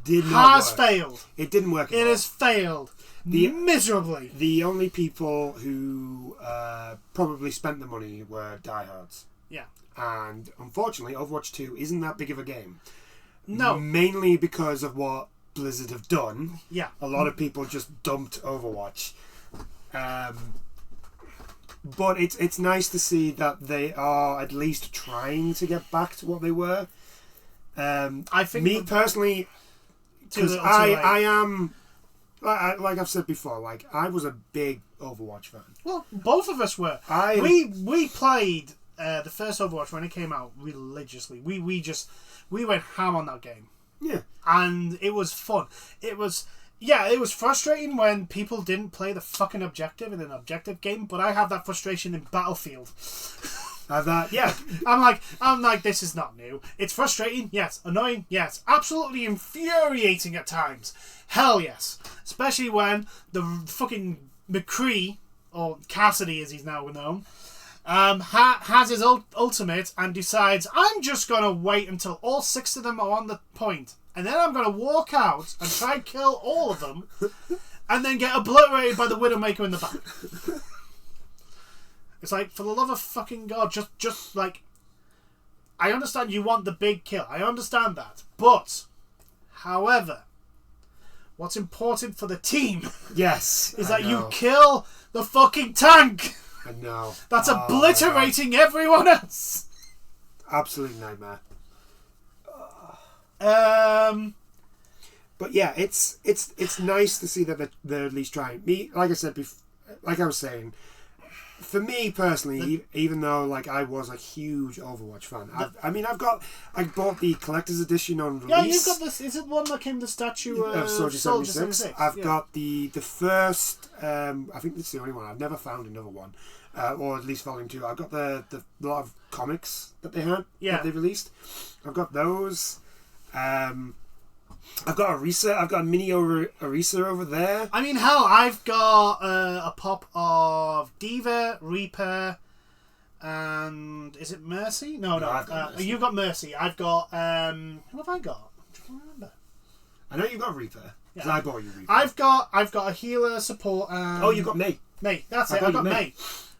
has failed. It didn't work at all. It has failed miserably. The only people who probably spent the money were diehards. Yeah. And unfortunately, Overwatch 2 isn't that big of a game. No. Mainly because of what Blizzard have done. Yeah. A lot of people just dumped Overwatch. But it's nice to see that they are at least trying to get back to what they were. I think me personally, because I am, like I've said before, like I was a big Overwatch fan. Well, both of us were. We played the first Overwatch when it came out religiously. We went ham on that game. Yeah. And it was fun. It was frustrating when people didn't play the fucking objective in an objective game, but I have that frustration in Battlefield. Yeah. I'm like, this is not new. It's frustrating, yes. Annoying, yes. Absolutely infuriating at times. Hell yes. Especially when the fucking McCree, or Cassidy as he's now known, has his ultimate and decides, I'm just going to wait until all 6 of them are on the point. And then I'm going to walk out and try and kill all of them and then get obliterated by the Widowmaker in the back. It's like, for the love of fucking God, just like, I understand you want the big kill. I understand that. But, however, what's important for the team is that you kill the fucking tank. I know. That's obliterating everyone else. Absolute nightmare. But yeah, it's nice to see that they're at least trying. Me, like I said before, like I was saying, for me personally, even though like I was a huge Overwatch fan, I bought the collector's edition on release. Yeah, you've got this. Is it one that came the statue of Soldier 76? I've got the first. I think it's the only one. I've never found another one, or at least volume 2. I've got the lot of comics that they had that they released. I've got those. I've got Orisa. I've got a mini Orisa over there. I mean, hell, I've got a pop of Diva, Reaper, and is it Mercy? No. Mercy. You've got Mercy. I've got who have I got? I can't remember. I know you've got Reaper because I bought you Reaper. I've got a healer, support, and you got May. May, that's it. I've got May.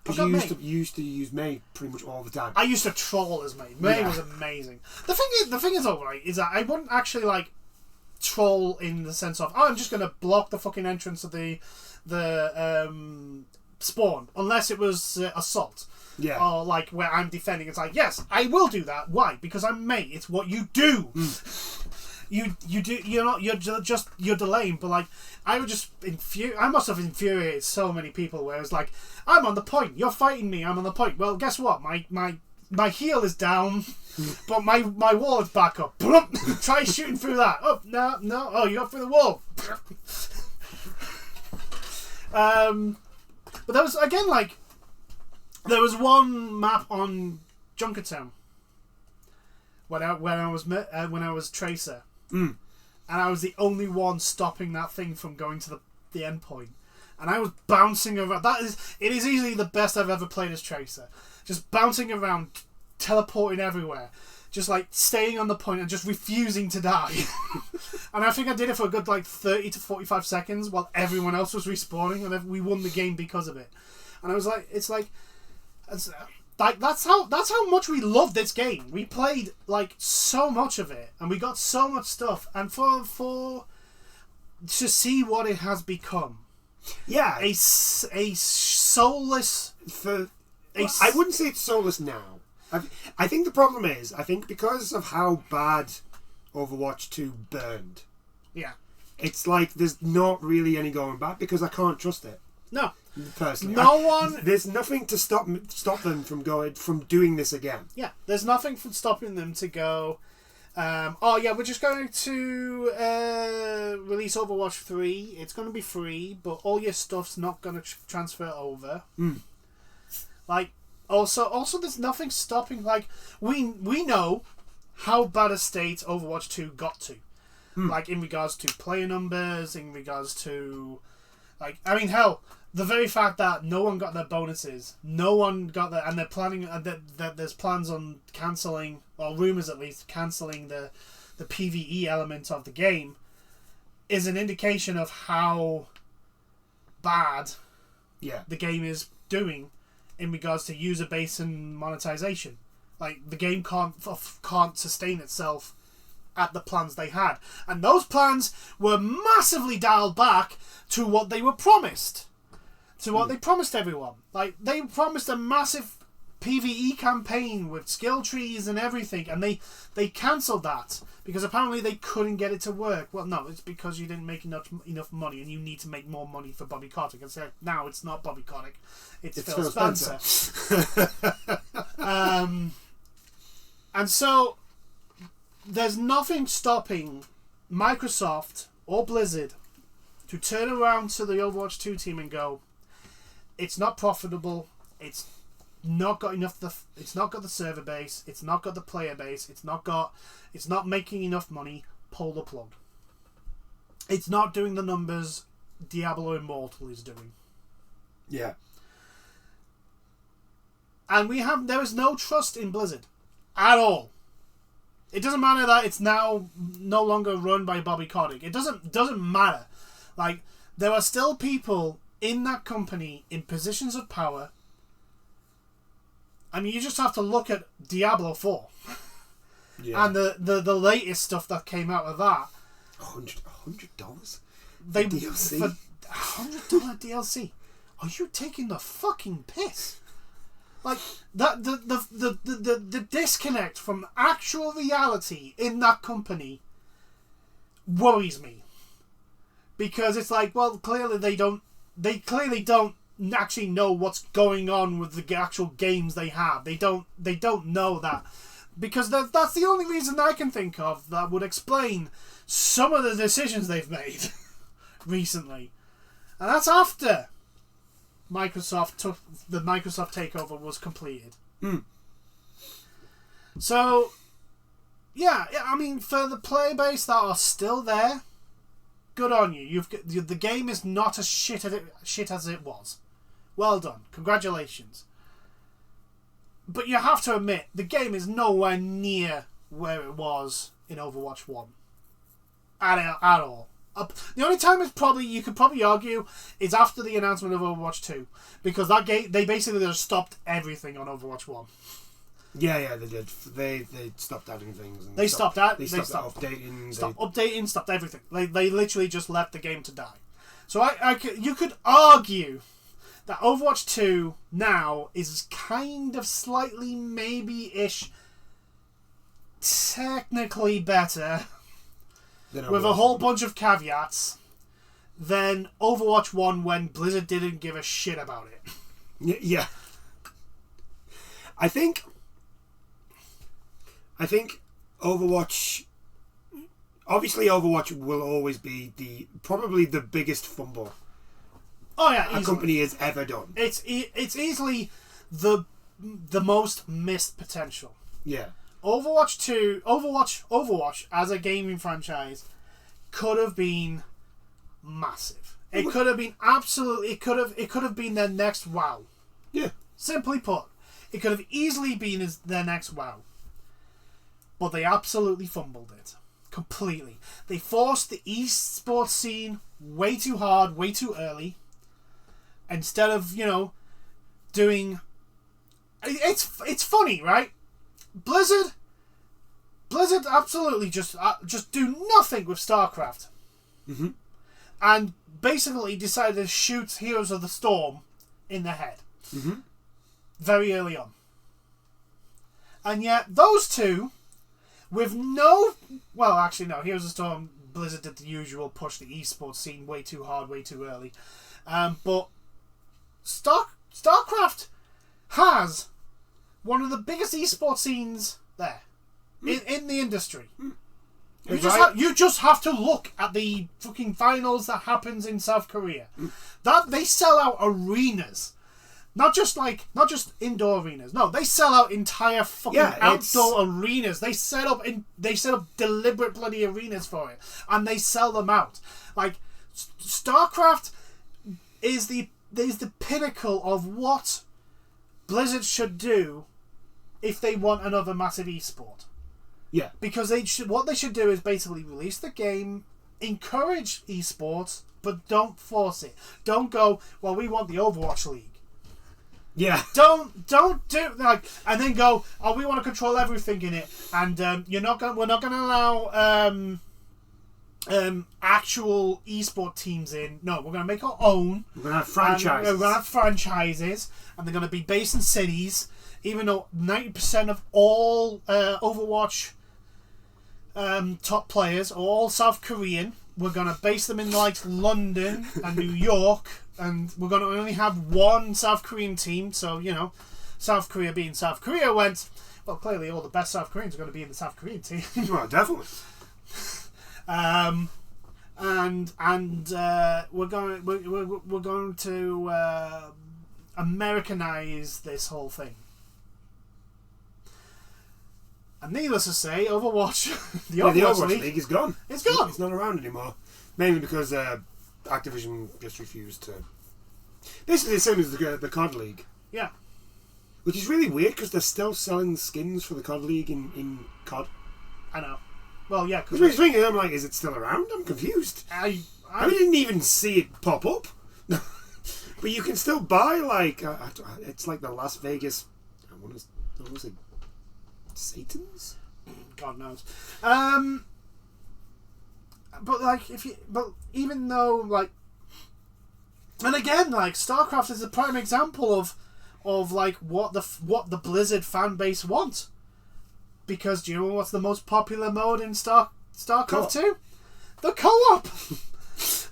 Because you used to use May pretty much all the time. I used to troll as May. May was amazing. The thing is though, right, is that I wouldn't actually like troll in the sense of I'm just gonna block the fucking entrance of the spawn unless it was assault. Yeah. Or like where I'm defending. It's like, yes, I will do that. Why? Because I'm May. It's what you do. You do. You're delaying. But like, I would just I must have infuriated so many people. Where it's like, I'm on the point. You're fighting me. I'm on the point. Well, guess what? My heel is down, but my wall is back up. Try shooting through that. Oh no. Oh, you got through the wall. But there was again like. There was one map on Junkertown when I was Tracer, and I was the only one stopping that thing from going to the end point, and I was bouncing around. It is easily the best I've ever played as Tracer, just bouncing around, teleporting everywhere, just like staying on the point and just refusing to die. And I think I did it for a good like 30 to 45 seconds while everyone else was respawning, and we won the game because of it. And I was like, that's how much we love this game. We played like so much of it, and we got so much stuff. And for to see what it has become, a soulless. I wouldn't say it's soulless now. I think the problem is because of how bad Overwatch 2 burned. Yeah, it's like there's not really any going back because I can't trust it. No. Personally, No there's nothing to stop them from doing this again. Yeah, there's nothing from stopping them to go. Oh yeah, we're just going to release Overwatch 3. It's going to be free, but all your stuff's not going to transfer over. Like, also, there's nothing stopping. Like, we know how bad a state Overwatch 2 got to. Like, in regards to player numbers, in regards to, like, I mean, hell, the very fact that no one got their bonuses, no one got their, and they're planning that there's plans on cancelling, or rumours at least, cancelling the PvE element of the game, is an indication of how bad the game is doing in regards to user base and monetization. Like, the game can't sustain itself at the plans they had, and those plans were massively dialed back to what they were promised. To what they promised everyone. Like, they promised a massive PvE campaign with skill trees and everything, and they cancelled that because apparently they couldn't get it to work. Well, no, it's because you didn't make enough money, and you need to make more money for Bobby Kotick. And so now it's not Bobby Kotick, it's Phil Spencer. And so there's nothing stopping Microsoft or Blizzard to turn around to the Overwatch 2 team and go, it's not profitable. It's not got enough. It's not got the server base. It's not got the player base. It's not making enough money. Pull the plug. It's not doing the numbers Diablo Immortal is doing. Yeah. And there is no trust in Blizzard at all. It doesn't matter that it's now no longer run by Bobby Kotick. It doesn't matter. Like, there are still people in that company in positions of power. I mean, you just have to look at Diablo 4 and the latest stuff that came out of that. $100 they DLC for $100 DLC. Are you taking the fucking piss? Like, that the disconnect from actual reality in that company worries me, because it's like, well, clearly they don't actually know what's going on with the actual games they have. They don't know that, because that's the only reason I can think of that would explain some of the decisions they've made recently, and that's after the Microsoft takeover was completed. So, yeah, I mean, for the player base that are still there, good on you. The game is not as shit as it was. Well done. Congratulations. But you have to admit, the game is nowhere near where it was in Overwatch 1. At all. The only time you could probably argue is after the announcement of Overwatch 2, because that game, they basically just stopped everything on Overwatch 1. Yeah, they did. They stopped adding things. And they stopped updating. Stopped everything. They literally just left the game to die. So you could argue that Overwatch 2 now is kind of slightly, maybe-ish, technically better, with a whole bunch of caveats, than Overwatch 1 when Blizzard didn't give a shit about it. Yeah. I think Overwatch... Obviously, Overwatch will always be probably the biggest fumble a company has ever done. It's easily the most missed potential. Yeah. Overwatch as a gaming franchise could have been massive. It could have been absolutely. It could have been their next WoW. Yeah. Simply put, it could have easily been their next WoW. But they absolutely fumbled it completely. They forced the esports scene way too hard, way too early. Instead of, doing... It's funny, right? Blizzard absolutely just do nothing with StarCraft. Mm-hmm. And basically decided to shoot Heroes of the Storm in the head. Mm-hmm. Very early on. And yet, those two, with no... Well, actually, no. Heroes of the Storm, Blizzard did the usual, push the esports scene way too hard, way too early. But StarCraft has one of the biggest esports scenes there in the industry. You just have to look at the fucking finals that happens in South Korea. That they sell out arenas, not just indoor arenas. No, they sell out entire fucking outdoor arenas. They set up deliberate bloody arenas for it, and they sell them out. Like StarCraft is the pinnacle of what Blizzard should do if they want another massive esport. Yeah. Because what they should do is basically release the game, encourage esports, but don't force it. Don't go, well, we want the Overwatch League. Yeah. Don't do and then go, oh, we want to control everything in it, and we're not gonna allow actual esport teams in. No, we're gonna make our own. We're gonna have franchises. We're gonna have franchises, and they're gonna be based in cities. Even though 90% of all Overwatch top players are all South Korean, we're going to base them in like London and New York, and we're going to only have one South Korean team. So, South Korea being South Korea went, well, clearly all the best South Koreans are going to be in the South Korean team. Well, definitely. We're going to Americanize this whole thing. And needless to say, Overwatch, the Overwatch League is gone. It's gone. It's not around anymore. Mainly because Activision just refused to. Basically the same as the COD League. Yeah. Which is really weird because they're still selling skins for the COD League in COD. I know. Well, yeah. Which makes me think, I'm like, is it still around? I'm confused. I didn't even see it pop up. But you can still buy, like, it's like the Las Vegas, I want to say, Satan's? God knows. But even though, like, and again, like, StarCraft is a prime example of like what the Blizzard fan base wants. Because do you know what's the most popular mode in StarCraft 2? The co-op.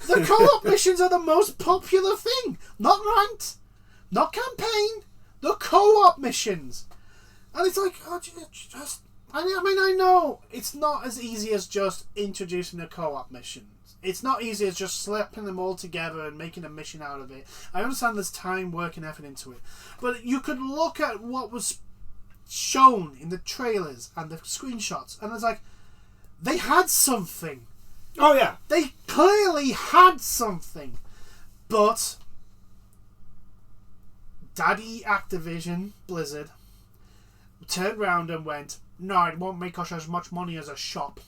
The co-op missions are the most popular thing. Not ranked, not campaign. The co-op missions. And it's like, I know it's not as easy as just introducing the co-op missions. It's not easy as just slapping them all together and making a mission out of it. I understand there's time, work, and effort into it. But you could look at what was shown in the trailers and the screenshots, and it's like, they had something. Oh, yeah. They clearly had something. But Daddy Activision, Blizzard, turned round and went, no, it won't make us as much money as a shop.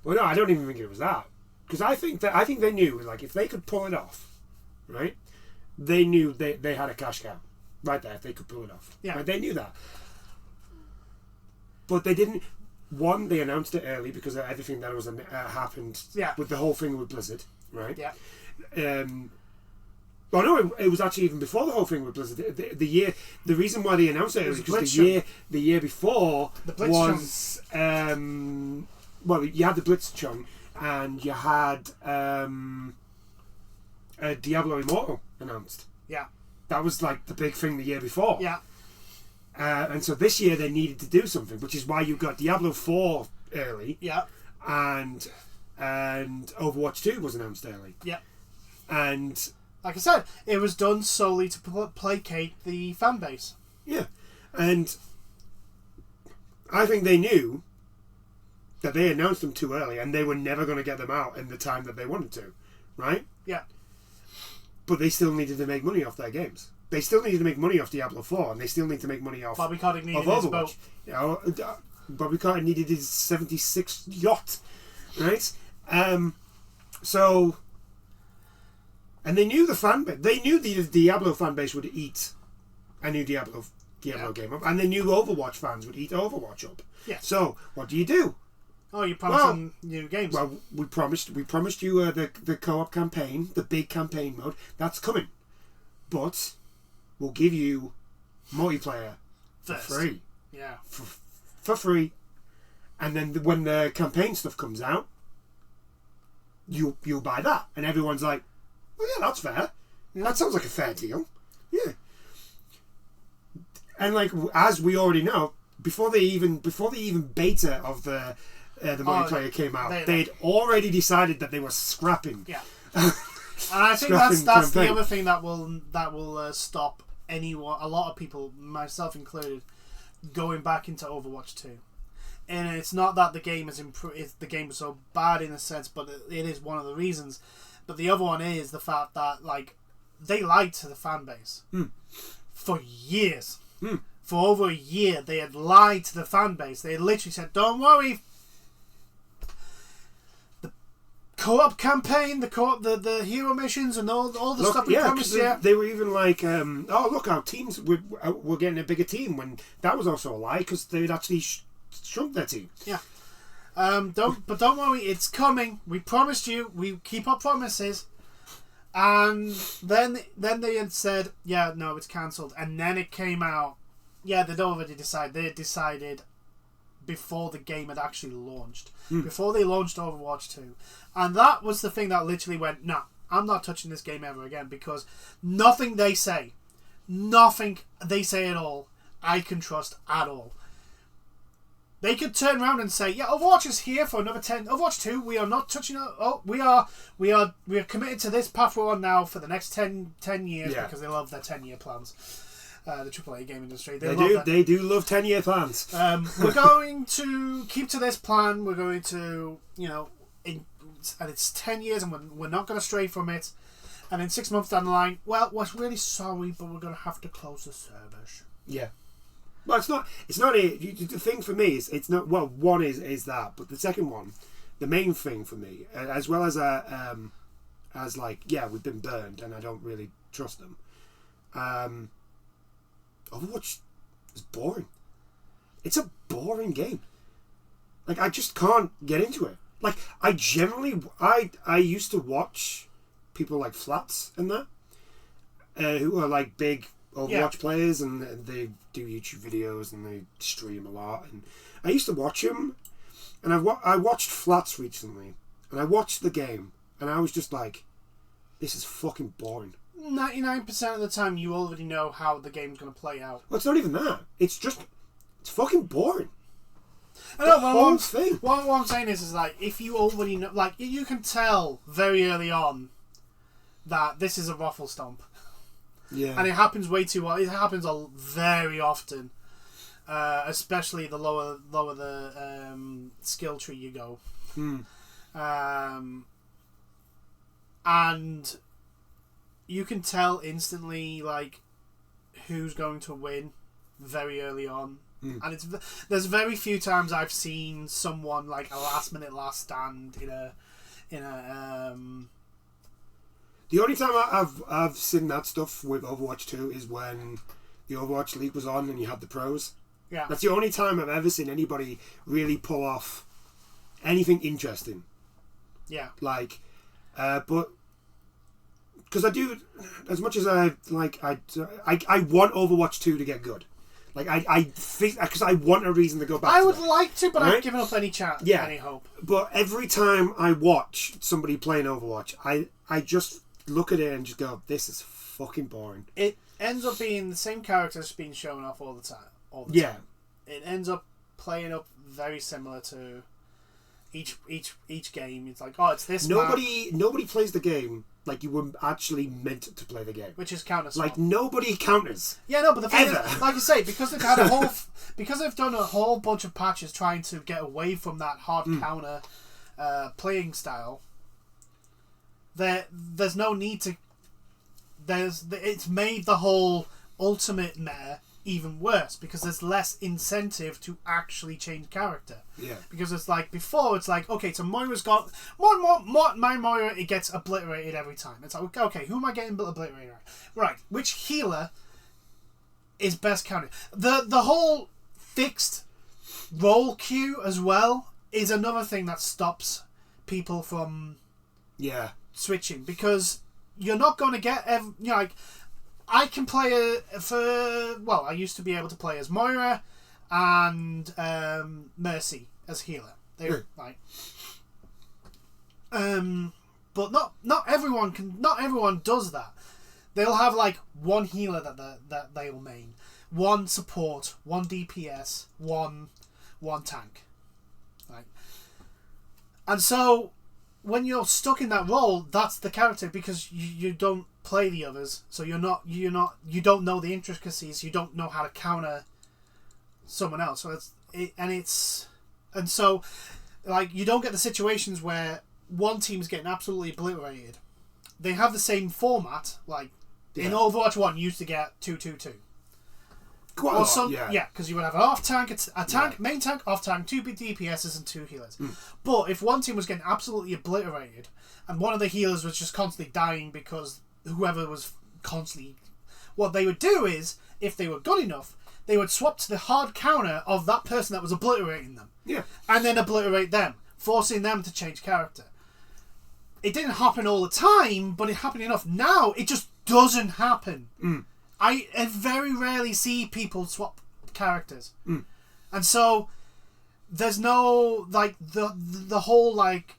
Well, no, I don't even think it was that. Because I think they knew, like, if they could pull it off, right, they knew they had a cash cow right there if they could pull it off. Yeah. Right? They knew that. But they didn't. One, they announced it early because of everything that was happened with the whole thing with Blizzard, right? Yeah. Well, no, it was actually even before the whole thing with Blizzard. The reason why they announced it was because the year before was well, you had the Blitzchung and you had Diablo Immortal announced. Yeah. That was like the big thing the year before. Yeah. And so this year they needed to do something, which is why you got Diablo 4 early. Yeah. And Overwatch 2 was announced early. Yeah. And like I said, it was done solely to placate the fan base. Yeah. And I think they knew that they announced them too early and they were never going to get them out in the time that they wanted to, right? Yeah. But they still needed to make money off their games. They still needed to make money off Diablo 4 and they still need to make money off Bobby Kotick needed Overwatch. his boat. You know, Bobby Kotick needed his 76 yacht, right? So, and they knew the fan base. They knew the Diablo fan base would eat a new Diablo game up, and they knew Overwatch fans would eat Overwatch up. Yeah. So, what do? Oh, you promised them new games. Well, we promised you the co-op campaign, the big campaign mode. That's coming, but we'll give you multiplayer for free. Yeah. For free, and then when the campaign stuff comes out, you'll buy that, and everyone's like, "Well, yeah, that's fair." That sounds like a fair deal. Yeah. And like as we already know, before they even beta of the multiplayer came out, they'd already decided that they were scrapping. Yeah. And I think that's the other thing that will stop anyone, a lot of people, myself included, going back into Overwatch 2. And it's not that the game is the game is so bad in a sense, but it is one of the reasons. But the other one is the fact that like they lied to the fan base for years. For over a year, they had lied to the fan base. They had literally said, "Don't worry, the co-op campaign, the hero missions, and all the stuff we promised you." They were even like, "Oh, look, our teams we're getting a bigger team." When that was also a lie because they'd actually shrunk their team. Yeah. Don't worry, it's coming. We promised you. We keep our promises. And then they had said, "Yeah, no, it's cancelled." And then it came out. Yeah, they'd already decided. They had decided before the game had actually launched. Before they launched Overwatch 2. And that was the thing that literally went, "No, I'm not touching this game ever again," because nothing they say at all, I can trust at all. They could turn around and say, "Yeah, Overwatch is here for another 10. Overwatch 2, we are not touching it. Oh, we are committed to this path we're on now for the next 10 years," because they love their 10-year plans. The AAA game industry, they do love 10-year plans. We're going to keep to this plan. We're going to, and it's 10 years, and we're not going to stray from it. And in 6 months down the line, well, we're really sorry, but we're going to have to close the servers. Yeah. Well, it's not the thing for me is it's not, well, one is that, but the second one, the main thing for me, as well as like, yeah, we've been burned and I don't really trust them. Overwatch is boring. It's a boring game. Like, I just can't get into it. Like, I used to watch people like Flats and that, who are like big Overwatch players, and they do YouTube videos and they stream a lot. And I used to watch them, and I watched Flats recently, and I watched the game, and I was just like, this is fucking boring. 99% of the time, you already know how the game's going to play out. Well, it's not even that. It's fucking boring. I know, the whole thing. What I'm saying is like, if you already know, like, you can tell very early on that this is a ruffle stomp. Yeah. And it happens way too often. It happens very often. Especially the lower the skill tree you go. And you can tell instantly, like, who's going to win very early on. And there's very few times I've seen someone like a last stand in a The only time I've seen that stuff with Overwatch 2 is when the Overwatch League was on and you had the pros. Yeah. That's the only time I've ever seen anybody really pull off anything interesting. Yeah. Like, but because I do, as much as I want Overwatch 2 to get good. Like, I think, because I want a reason to go back. I would like to, but I've given up any any hope. But every time I watch somebody playing Overwatch, I just look at it and just go, this is fucking boring. It ends up being the same characters being shown off all the time. Yeah. It ends up playing up very similar to each game. It's like, oh, it's this. Nobody plays the game like you were actually meant to play the game, which is counter. Like, nobody counters. Yeah, no, but the thing is, like I say, because they've had because they've done a whole bunch of patches trying to get away from that hard counter playing style. There's no need to. It's made the whole ultimate meta even worse because there's less incentive to actually change character. Yeah. Because it's like before, it's like, okay, so Moira's got my Moira, it gets obliterated every time. It's like, okay, who am I getting obliterated? Right, which healer is best counted? The whole fixed role queue as well is another thing that stops people from switching because you're not going to get like. I can play I used to be able to play as Moira and Mercy as healer. Right. But not everyone can. Not everyone does that. they'll have like one healer that they'll main, one support, one DPS, one tank, right? And so when you're stuck in that role, that's the character, because you don't play the others, so you don't know the intricacies, you don't know how to counter someone else. So so like you don't get the situations where one team's getting absolutely obliterated. They have the same format, like in Overwatch 1 you used to get 2-2-2. Quite a lot, yeah, because you would have an off tank, a tank, main tank, off tank, 2 DPSs and 2 healers. But if one team was getting absolutely obliterated and one of the healers was just constantly dying because whoever was constantly, what they would do is, if they were good enough, they would swap to the hard counter of that person that was obliterating them. Yeah. And then obliterate them, forcing them to change character. It didn't happen all the time, but it happened enough. Now it just doesn't happen. I very rarely see people swap characters. And so there's no like the whole like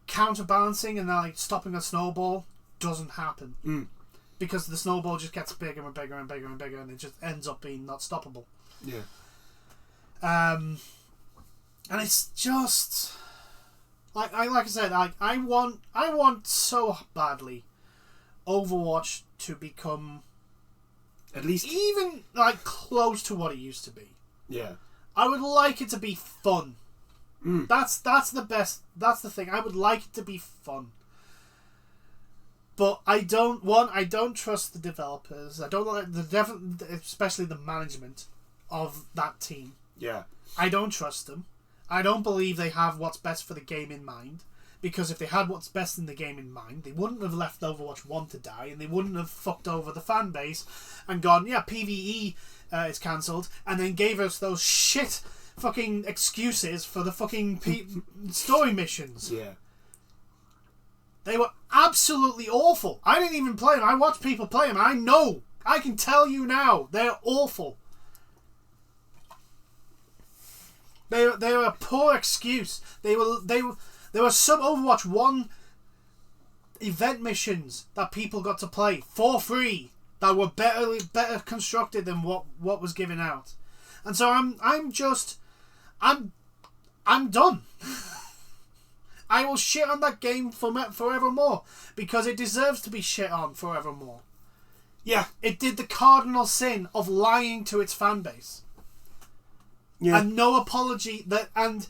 counterbalancing and like stopping a snowball doesn't happen. Because the snowball just gets bigger and bigger and bigger and bigger, and it just ends up being not stoppable. Yeah. And it's just like I said, I want so badly Overwatch to become at least even like close to what it used to be. Yeah. I would like it to be fun. That's the best. That's the thing. I would like it to be fun. But I don't trust the developers. I don't like especially the management of that team. Yeah. I don't trust them. I don't believe they have what's best for the game in mind. Because if they had what's best in the game in mind, they wouldn't have left Overwatch 1 to die, and they wouldn't have fucked over the fan base and gone, yeah, PvE is cancelled, and then gave us those shit fucking excuses for the fucking story missions. Yeah. They were absolutely awful. I didn't even play them. I watched people play them. I know. I can tell you now. They're awful. They were a poor excuse. There were some Overwatch 1 event missions that people got to play for free that were better constructed than what was given out. And so I'm done. I will shit on that game forevermore because it deserves to be shit on forevermore. Yeah. It did the cardinal sin of lying to its fan base. Yeah. And no apology and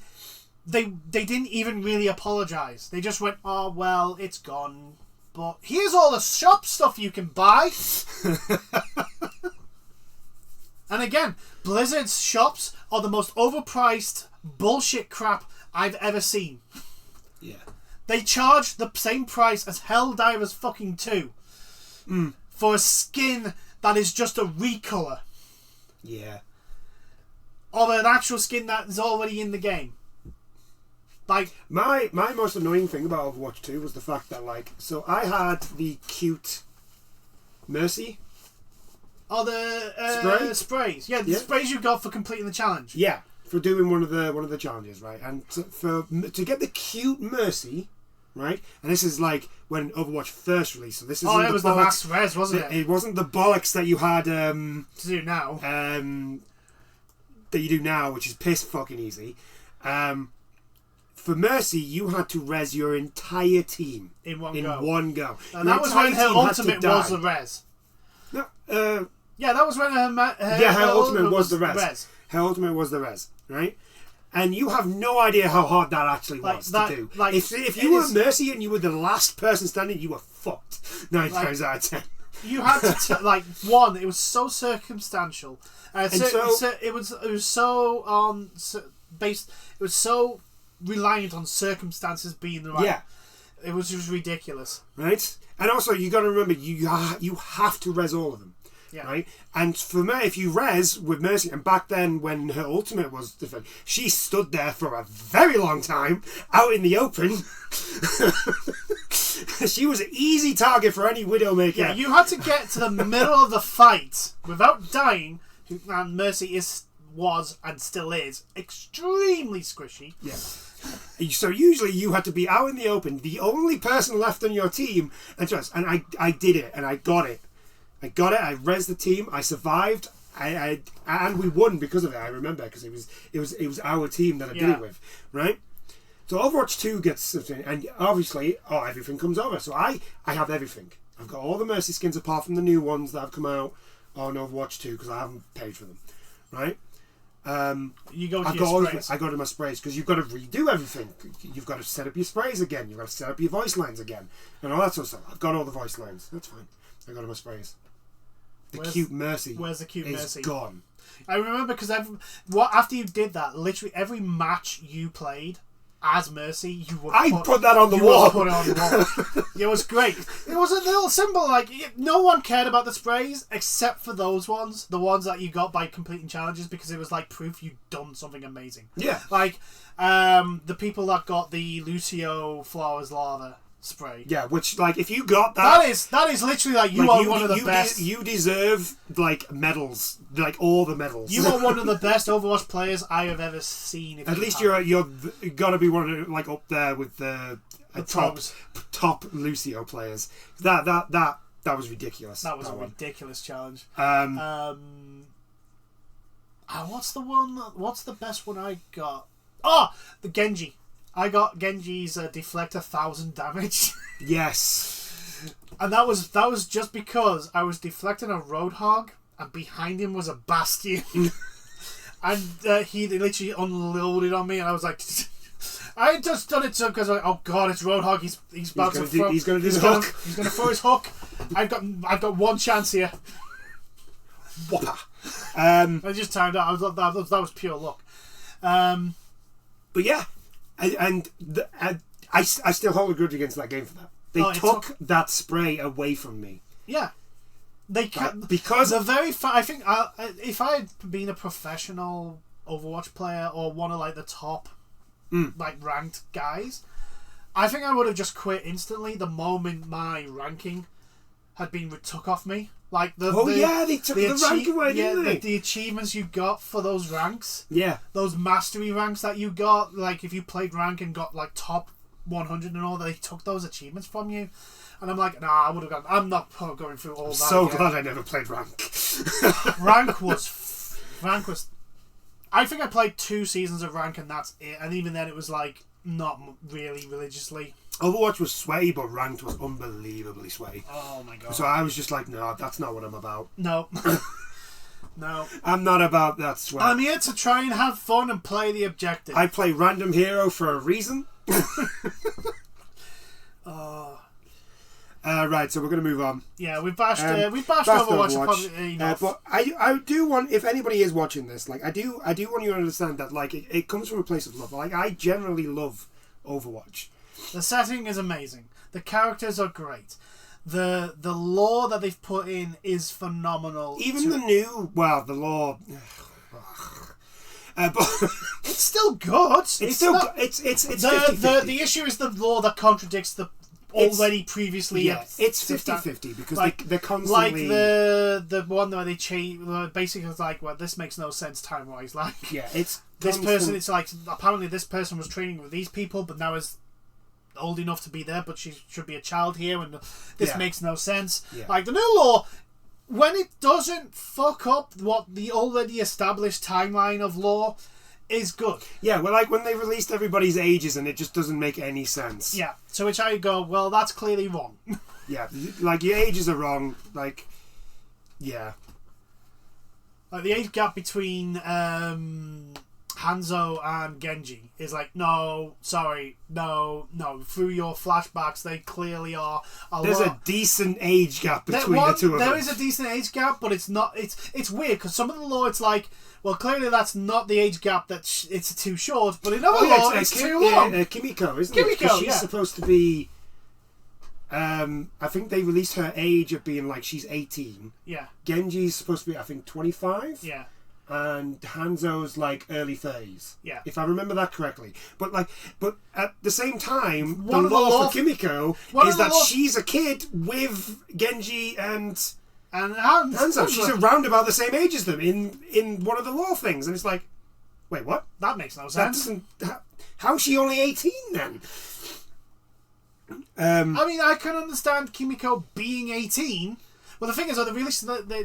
they didn't even really apologise. They just went, oh well, it's gone. But here's all the shop stuff you can buy. And again, Blizzard's shops are the most overpriced bullshit crap I've ever seen. Yeah. They charge the same price as Helldivers fucking 2 for a skin that is just a recolor. Yeah. Of an actual skin that is already in the game. Like my most annoying thing about Overwatch 2 was the fact that so I had the cute Mercy. Oh, the sprays. Yeah, the sprays you got for completing the challenge. Yeah, for doing one of the challenges, right? And to get the cute Mercy, right? And this is when Overwatch first released. So this is it was the max res, wasn't it? It wasn't the bollocks that you had to do now. That you do now, which is piss fucking easy. For Mercy, you had to res your entire team in one go. And that was when her ultimate was the res. No, yeah, that was when her ultimate was the res. Her ultimate was the res, right? And you have no idea how hard that actually was to do. If you were Mercy and you were the last person standing, you were fucked 9 times out of 10. You had to one. It was so circumstantial. It was so based. It was so reliant on circumstances being the right. Yeah. It was just ridiculous. Right? And also, you got to remember, you have to res all of them. Yeah. Right? And for me, if you res with Mercy, and back then when her ultimate was different, she stood there for a very long time out in the open. She was an easy target for any Widowmaker. Yeah, you had to get to the middle of the fight without dying, and Mercy was and still is extremely squishy. Yeah. So usually you had to be out in the open, the only person left on your team, and I did it, and I got it. I rezzed the team. I survived. And we won because of it. I remember because it was our team that I did it with, right? So Overwatch 2 gets something, and obviously, everything comes over. So I have everything. I've got all the Mercy skins apart from the new ones that have come out on Overwatch 2 because I haven't paid for them, right? You go to your sprays. I go to my sprays because you've got to redo everything. You've got to set up your sprays again. You've got to set up your voice lines again, and all that sort of stuff. I've got all the voice lines. That's fine. I go to my sprays. Cute Mercy. Where's the cute Mercy? Gone. I remember because after you did that, literally every match you played as Mercy, you would put that on the wall. Put it on the wall. It was great. It was a little symbol. Like no one cared about the sprays except for those ones, the ones that you got by completing challenges, because it was like proof you'd done something amazing. Yeah. Like the people that got the Lucio Flowers Lava spray. Yeah, which like if you got that, that is literally like you are one of the best. You deserve like medals, like all the medals. You are one of the best Overwatch players I have ever seen. At least you're got to be one of like up there with the top Lucio players. That was ridiculous. That was a ridiculous challenge. What's the best one I got? Oh, the Genji. I got Genji's deflect 1,000 damage. Yes. And that was just because I was deflecting a Roadhog and behind him was a Bastion. And he literally unloaded on me and I was like... I had just done it because oh god, it's Roadhog. He's about to throw... He's going to do his hook. He's going to throw his hook. I've got one chance here. Whopper. I just timed out. That was pure luck. But yeah... I still hold a grudge against that game for that. They took that spray away from me. Yeah, they can because I think if I had been a professional Overwatch player or one of like the top like ranked guys, I think I would have just quit instantly the moment my ranking had been took off me. Like they took the rank away, didn't they? The achievements you got for those ranks. Yeah. Those mastery ranks that you got, like if you played rank and got like top 100 and all, they took those achievements from you. And I'm like, nah, I would have gone. I'm not going through all that. So glad I never played rank. Rank was. I think I played 2 seasons of rank and that's it. And even then, it was like not really religiously. Overwatch was sweaty, but ranked was unbelievably sweaty. Oh my god! So I was just like, no, that's not what I'm about. No, no, I'm not about that sweat. I'm here to try and have fun and play the objective. I play random hero for a reason. Right, so we're going to move on. Yeah, we've bashed Overwatch. Probably enough. But I do want, if anybody is watching this, like I do want you to understand that like it comes from a place of love. Like I generally love Overwatch. The setting is amazing. The characters are great. The lore that they've put in is phenomenal. Even the lore. But it's still good. It's still good. It's 50-50. The issue is the lore that contradicts the already previously. Yeah, it's 50-50 because they're constantly like the one where they change. Basically, it's like, well, this makes no sense time wise. Like, yeah, it's this person. It's like apparently this person was training with these people, but now is old enough to be there, but she should be a child here, and this makes no sense. Yeah. Like the new law, when it doesn't fuck up what the already established timeline of law, is good. Yeah, well, like when they released everybody's ages and it just doesn't make any sense. Yeah, so which I go, well, that's clearly wrong. Yeah, like your ages are wrong. Like, yeah, like the age gap between Hanzo and Genji is like, no, sorry, no. Through your flashbacks, they clearly are. There's a decent age gap between the two of them. There is a decent age gap, but it's not. It's weird because some of the lore, it's like, well, clearly that's not the age gap. It's too short, but in other lore, it's too long. Kimiko, isn't it? Because she's supposed to be. I think they released her age of being like she's 18. Yeah. Genji's supposed to be, I think, 25. Yeah. And Hanzo's like early 30s. Yeah. If I remember that correctly. But at the same time, the law for Kimiko is that she's a kid with Genji and Hanzo. She's around about the same age as them in one of the law things. And it's like, wait, what? That makes no sense. How's she only 18 then? I mean, I can understand Kimiko being 18. Well, the thing is,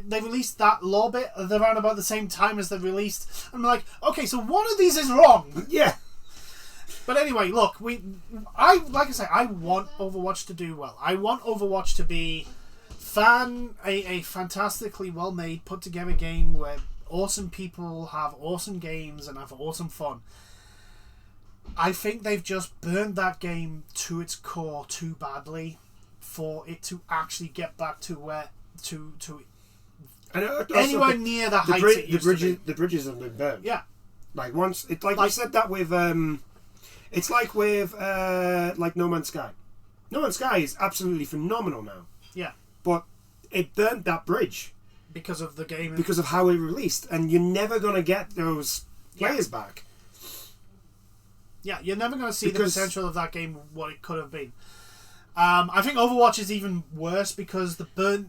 they released that law bit around about the same time as they released. I'm like, okay, so one of these is wrong. Yeah. But anyway, look, I want Overwatch to do well. I want Overwatch to be a fantastically well made, put together game where awesome people have awesome games and have awesome fun. I think they've just burned that game to its core too badly for it to actually get back to where anywhere near the heights it used to be. The bridges have been burned. Yeah. Like once, it's like I said that with it's like with like No Man's Sky. No Man's Sky is absolutely phenomenal now. Yeah. But it burnt that bridge because of the game, because of how it released, and you're never gonna get those players back. Yeah, you're never going to see the potential of that game, what it could have been. I think Overwatch is even worse because they burned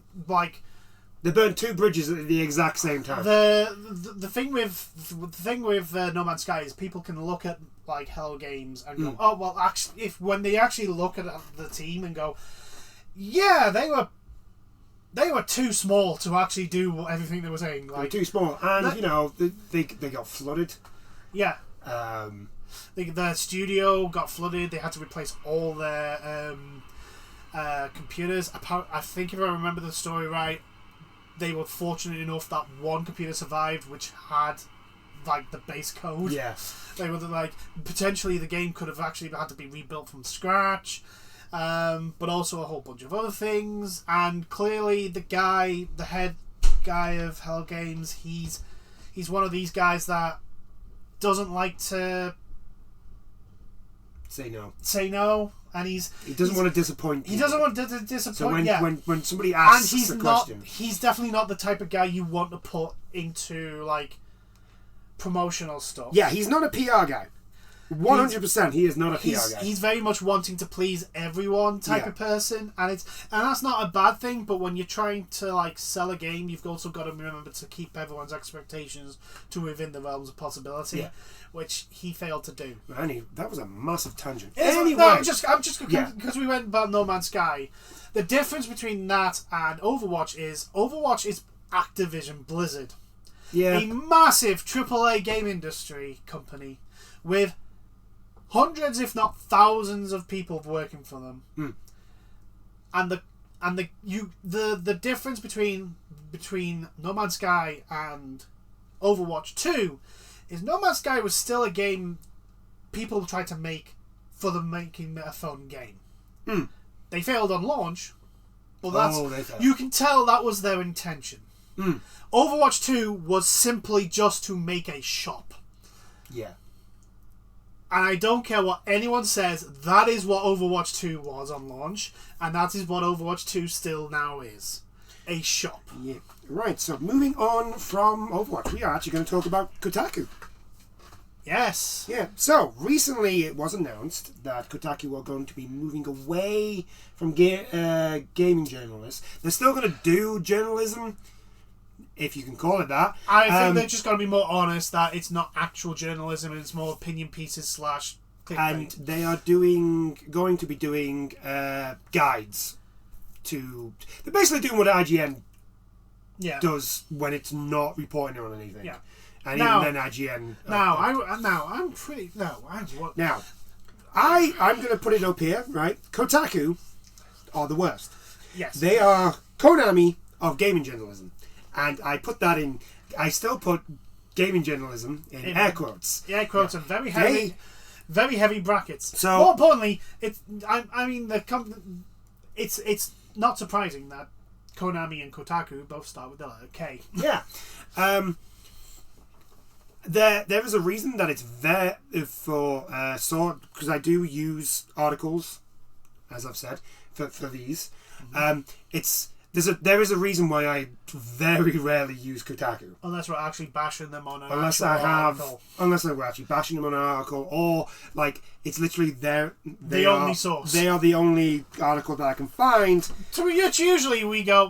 two bridges at the exact same time. The thing with No Man's Sky is people can look at like Hell Games and go, oh well, actually, when they actually look at the team and go, yeah, they were too small to actually do everything they were saying. Like, they were too small, and they got flooded. Yeah. The studio got flooded. They had to replace all their computers. I think if I remember the story right, they were fortunate enough that one computer survived, which had like the base code. Yeah. They were like, potentially the game could have actually had to be rebuilt from scratch, but also a whole bunch of other things. And clearly, the head guy of Hell Games, he's one of these guys that doesn't like to say no, and he doesn't want to disappoint people. He doesn't want to disappoint. So when somebody asks a question, he's definitely not the type of guy you want to put into like promotional stuff. Yeah, he's not a PR guy. 100%, he is not a PR guy. He's very much wanting to please everyone type of person, and that's not a bad thing. But when you're trying to like sell a game, you've also got to remember to keep everyone's expectations to within the realms of possibility, which he failed to do. That was a massive tangent. Anyway, I'm just because we went about No Man's Sky. The difference between that and Overwatch is Activision Blizzard, a massive AAA game industry company with hundreds, if not thousands, of people working for them, and the difference between No Man's Sky and Overwatch 2 is No Man's Sky was still a game people tried to make for the making a fun game. They failed on launch, but you can tell that was their intention. Overwatch 2 was simply just to make a shop. Yeah. And I don't care what anyone says, that is what Overwatch 2 was on launch, and that is what Overwatch 2 still now is. A shop. Yeah. Right, so moving on from Overwatch, we are actually going to talk about Kotaku. Yes. Yeah, so recently it was announced that Kotaku are going to be moving away from gaming journalists. They're still going to do journalism, if you can call it that. I think they're just going to be more honest that it's not actual journalism and it's more opinion pieces / clickbait. And they are going to be doing guides to... They're basically doing what IGN does when it's not reporting on anything. Yeah. And even then IGN... I'm going to put it up here, right? Kotaku are the worst. Yes. They are Konami of gaming journalism. And I still put gaming journalism in air quotes. Air quotes are very heavy, very heavy brackets. So more importantly, it's not surprising that Konami and Kotaku both start with the letter K. Yeah. There is a reason that it's there for because I do use articles, as I've said, for these. There is a reason why I very rarely use Kotaku. Unless we're actually bashing them on an Unless we're actually bashing them on an article, or like it's literally the only source. They are the only article that I can find. So usually we go,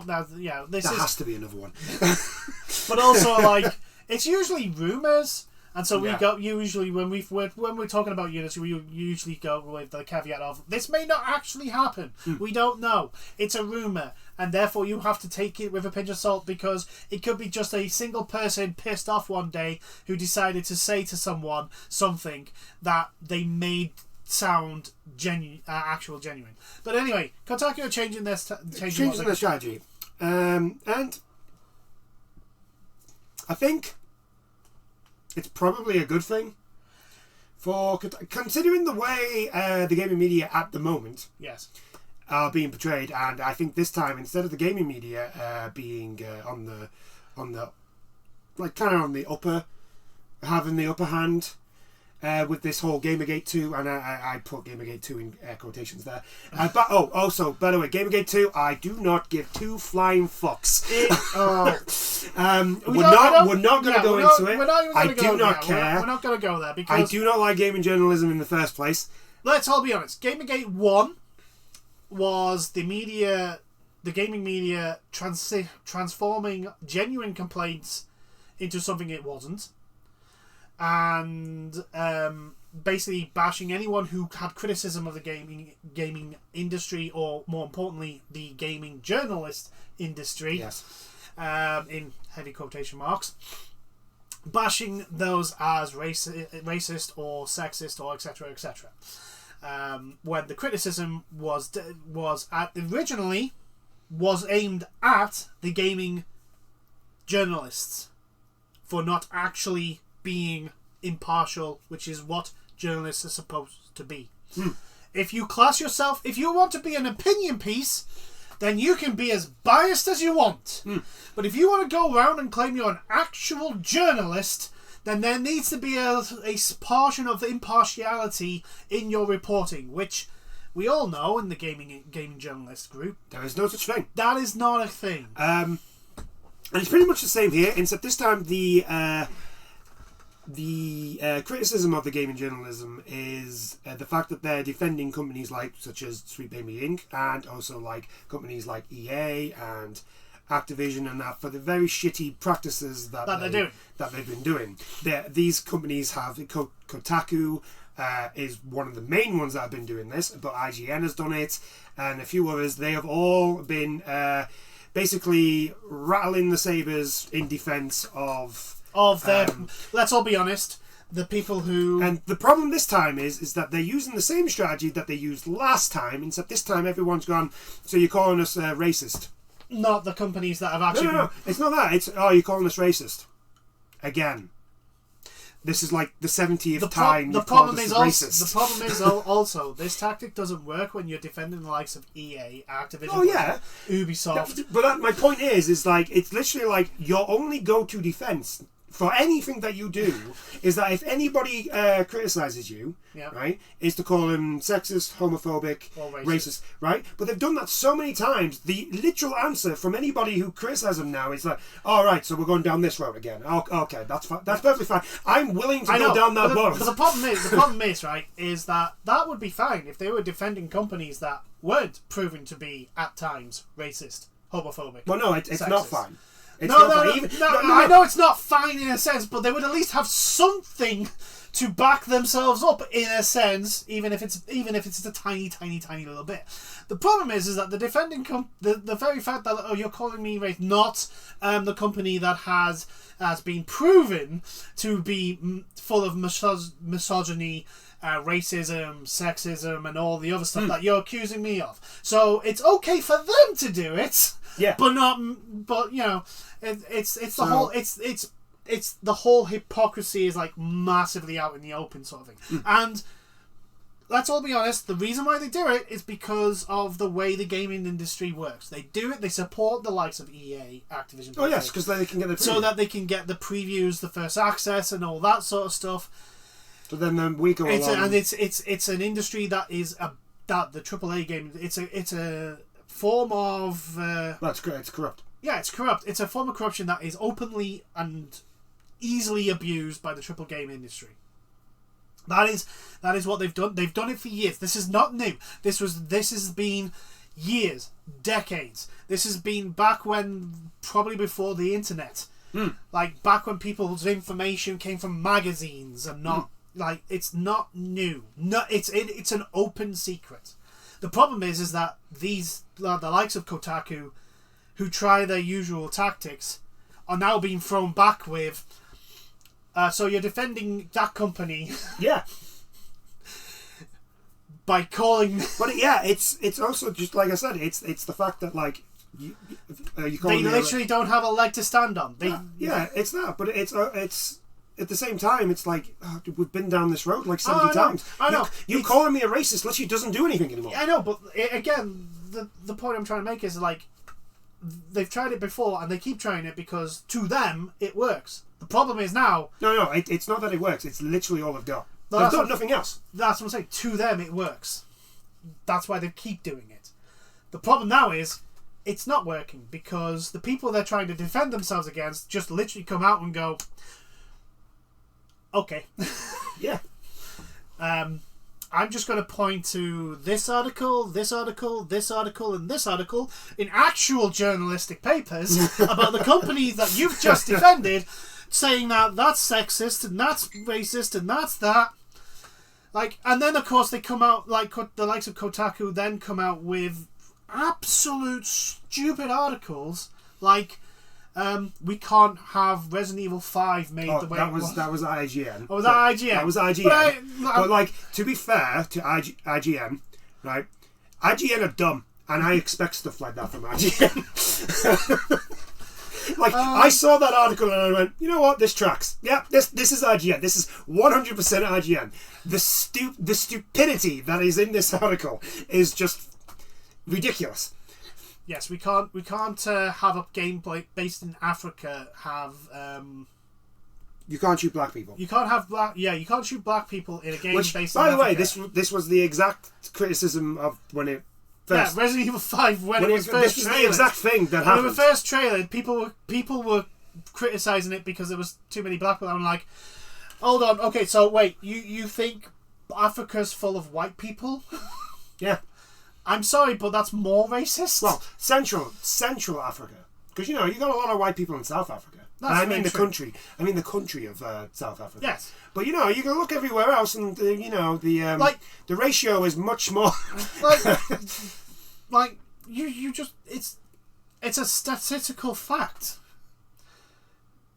this has to be another one. But also like it's usually rumours And so we go usually when we're talking about Unity, we usually go with the caveat of this may not actually happen. We don't know. It's a rumor, and therefore you have to take it with a pinch of salt because it could be just a single person pissed off one day who decided to say to someone something that they made sound genuine. But anyway, Kotaku are changing their strategy, and I think it's probably a good thing for considering the way the gaming media at the moment are being portrayed, and I think this time instead of the gaming media being on the like kind of on the having the upper hand. With this whole Gamergate 2, and I put Gamergate 2 in air quotations there. But also, by the way, Gamergate 2, I do not give two flying fucks. We're not going to go into it. I do not care. We're not going to go there because I do not like gaming journalism in the first place. Let's all be honest. Gamergate 1 was the gaming media transforming genuine complaints into something it wasn't. And basically bashing anyone who had criticism of the gaming industry, or more importantly, the gaming journalist industry, in heavy quotation marks, bashing those as racist or sexist or etc. When the criticism was originally aimed at the gaming journalists for not actually being impartial, which is what journalists are supposed to be. If you class yourself, if you want to be an opinion piece, then you can be as biased as you want. But if you want to go around and claim you're an actual journalist, then there needs to be a portion of impartiality in your reporting, which we all know in the gaming journalist group. There is no such thing. That is not a thing. And it's pretty much the same here, except this time the criticism of the gaming journalism is the fact that they're defending companies such as Sweet Baby Inc. and also like companies like EA and Activision and that for the very shitty practices that they've been doing. These companies have Kotaku is one of the main ones that have been doing this, but IGN has done it and a few others. They have all been basically rattling the sabers in defense of them. Let's all be honest, the people who... And the problem this time is that they're using the same strategy that they used last time, except this time everyone's gone, so you're calling us racist. Not the companies that have actually... No, it's not that. It's, you're calling us racist. Again. This is like the 70th time you've called us racist. The problem is also, this tactic doesn't work when you're defending the likes of EA, Activision, Ubisoft. But my point is like, it's literally like your only go-to defense for anything that you do is that if anybody criticizes you, right, is to call them sexist, homophobic, or racist, right? But they've done that so many times. The literal answer from anybody who criticizes them now is like, all right, so we're going down this road again. Okay, that's fine. That's perfectly fine. I'm willing to go down that road. But the problem is, right, is that would be fine if they were defending companies that weren't proven to be at times racist, homophobic. Well, no, it's not fine. I know it's not fine in a sense, but they would at least have something to back themselves up in a sense, even if it's a tiny little bit. The problem is that the defending the very fact that you're calling me racist, not the company that has been proven to be full of misogyny, racism, sexism, and all the other stuff that you're accusing me of. So it's okay for them to do it. Yeah, but you know, it's the whole hypocrisy is like massively out in the open sort of thing. And let's all be honest, the reason why they do it is because of the way the gaming industry works. They do it. They support the likes of EA, Activision. Oh yes, because they can get the preview. So that they can get the previews, the first access, and all that sort of stuff. So then we go along. And it's an industry that is that the AAA game. It's a form of... That's correct. It's corrupt. Yeah, it's corrupt. It's a form of corruption that is openly and easily abused by the AAA game industry. That is what they've done. They've done it for years. This is not new. This has been years, decades. This has been back when, probably before the internet. Like back when people's information came from magazines and not like it's not new. No, it's an open secret. The problem is that these the likes of Kotaku, who try their usual tactics, are now being thrown back with. So you're defending that company, Yeah. by calling. But yeah, it's also just like I said, it's the fact that like you call They literally don't have a leg to stand on. yeah, it's that, but it's at the same time, it's like we've been down this road like 70 times. I know. You calling me a racist literally doesn't do anything anymore. I know, but again, the point I'm trying to make is like they've tried it before and they keep trying it because to them it works. The problem is now. No, it's not that it works. It's literally all they've got. No, They've got nothing else. That's what I'm saying. To them it works. That's why they keep doing it. The problem now is it's not working because the people they're trying to defend themselves against just literally come out and go, okay. Yeah. I'm just going to point to this article, this article, this article, and this article in actual journalistic papers about the companies that you've just defended, saying that that's sexist and that's racist and that's that. Like, and then of course they come out like the likes of Kotaku then come out with absolute stupid articles like. We can't have Resident Evil 5 made the way that was IGN. Oh, was that IGN? That was IGN. But like, to be fair to IGN, right? IGN are dumb, and I expect stuff like that from IGN. Like, I saw that article and I went, you know what? This tracks. Yeah, this is IGN. This is 100% IGN. The stupidity that is in this article is just ridiculous. Yes, we can't have a game based in Africa have. You can't shoot black people. You can't have black. Yeah, you can't shoot black people in a game Which, based. by in the way, Africa. this was the exact criticism of when it first. Yeah, Resident Evil 5 when it was first. This was the exact thing that happened. When it was first trailered, people were criticizing it because there was too many black people. I'm like, hold on, okay, so wait, you think Africa's full of white people? Yeah. I'm sorry, but that's more racist. Well, Central Africa, because you got a lot of white people in South Africa. That's and I mean true. the country of South Africa. Yes, but you can look everywhere else, and the ratio is much more. like you just it's a statistical fact.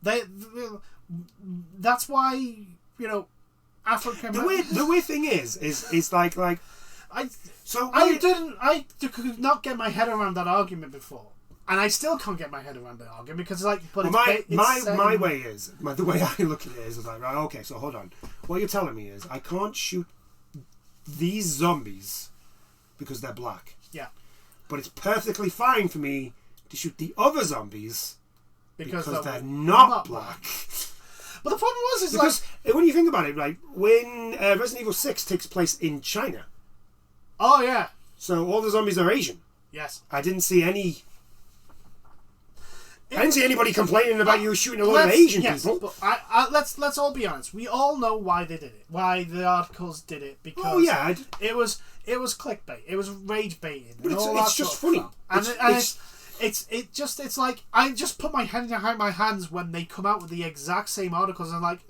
That's why Africa. The weird thing is like. I could not get my head around that argument before, and I still can't get my head around that argument because the way I look at it is like, right, okay, so hold on, what you're telling me is I can't shoot these zombies because they're black, yeah, but it's perfectly fine for me to shoot the other zombies because they're not black. But the problem was because when you think about it, right, when Resident Evil 6 takes place in China. Oh, yeah. So all the zombies are Asian. Yes. I didn't see anybody complaining about you shooting a lot of Asian people. But let's all be honest. We all know why they did it. Why the articles did it. Because it was clickbait. It was rage baiting. But it's just funny. It's like I just put my hand behind my hands when they come out with the exact same articles and I'm like,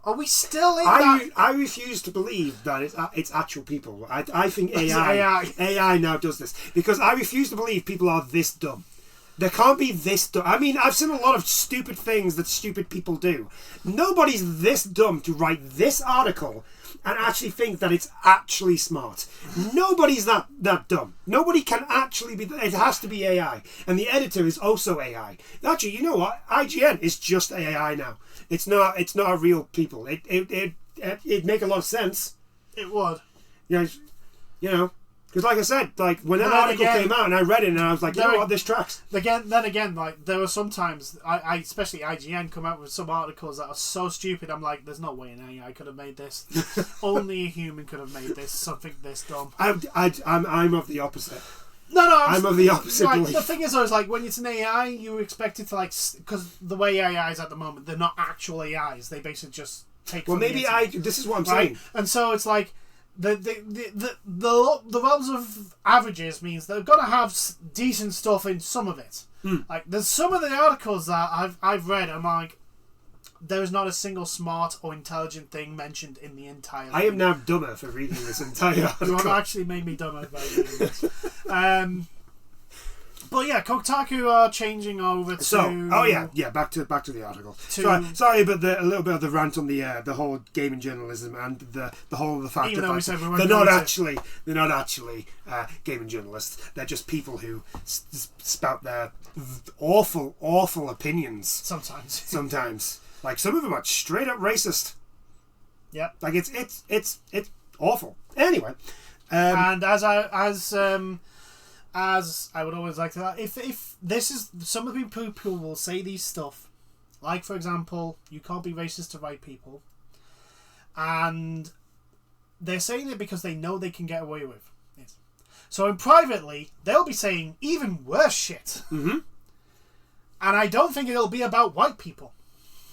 are we still in that? I refuse to believe that it's actual people. I think AI now does this because I refuse to believe people are this dumb. There can't be this dumb. I mean, I've seen a lot of stupid things that stupid people do. Nobody's this dumb to write this article and actually think that it's actually smart. Nobody's that dumb. Nobody can actually be. It has to be AI, and the editor is also AI. Actually, you know what? IGN is just AI now. It's not a real people. It'd make a lot of sense. It would. Because like I said, like when that article came out and I read it and I was like, you know what, this tracks. Then again, like there were sometimes I especially IGN come out with some articles that are so stupid. I'm like, there's no way an AI could have made this. Only a human could have made this. Something this dumb. I'm of the opposite. No, I'm of the opposite belief. The thing is, I was like, when it's an AI, you expect it to because the way AI is at the moment, they're not actual AIs. They basically just take. Well, maybe this is what I'm saying. And so it's like, the realms of averages means they're gonna have decent stuff in some of it. Like there's some of the articles that I've read. I'm like, there is not a single smart or intelligent thing mentioned in the entire. I am now dumber for reading this entire article. You have actually made me dumber by reading this. But yeah, Kotaku are changing over to. Back to the article. Sorry, but a little bit of the rant on the whole gaming journalism and the whole of the fact that they're not actually gaming journalists. They're just people who spout their awful opinions. Sometimes, like some of them are straight up racist. Yeah, like it's awful. Anyway, and as I would always like to, if this is some of the people will say these stuff, like for example, you can't be racist to white people, and they're saying it because they know they can get away with it. So in privately, they'll be saying even worse shit, and I don't think it'll be about white people.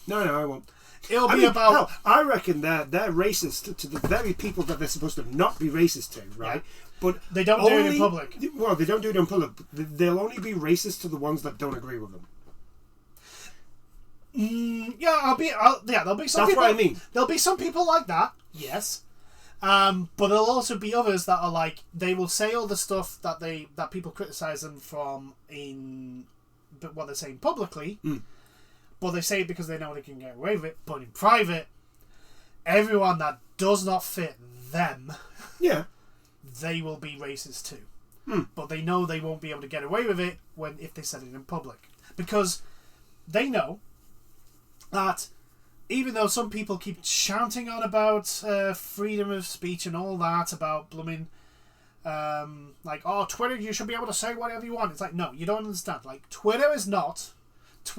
No, I won't. It'll be about. Hell, I reckon they're racist to the very people that they're supposed to not be racist to, right? Yeah. But they don't do it in public. Well, they don't do it in public. They'll only be racist to the ones that don't agree with them. There'll be some. That's people, what I mean. There'll be some people like that, yes. But there'll also be others that are like they will say all the stuff that people criticize them from in what they're saying publicly. But they say it because they know they can get away with it. But in private, everyone that does not fit them, they will be racist too. But they know they won't be able to get away with it if they said it in public. Because they know that even though some people keep shouting on about freedom of speech and all that, about blooming, Twitter, you should be able to say whatever you want. It's like, no, you don't understand. Like, Twitter is not...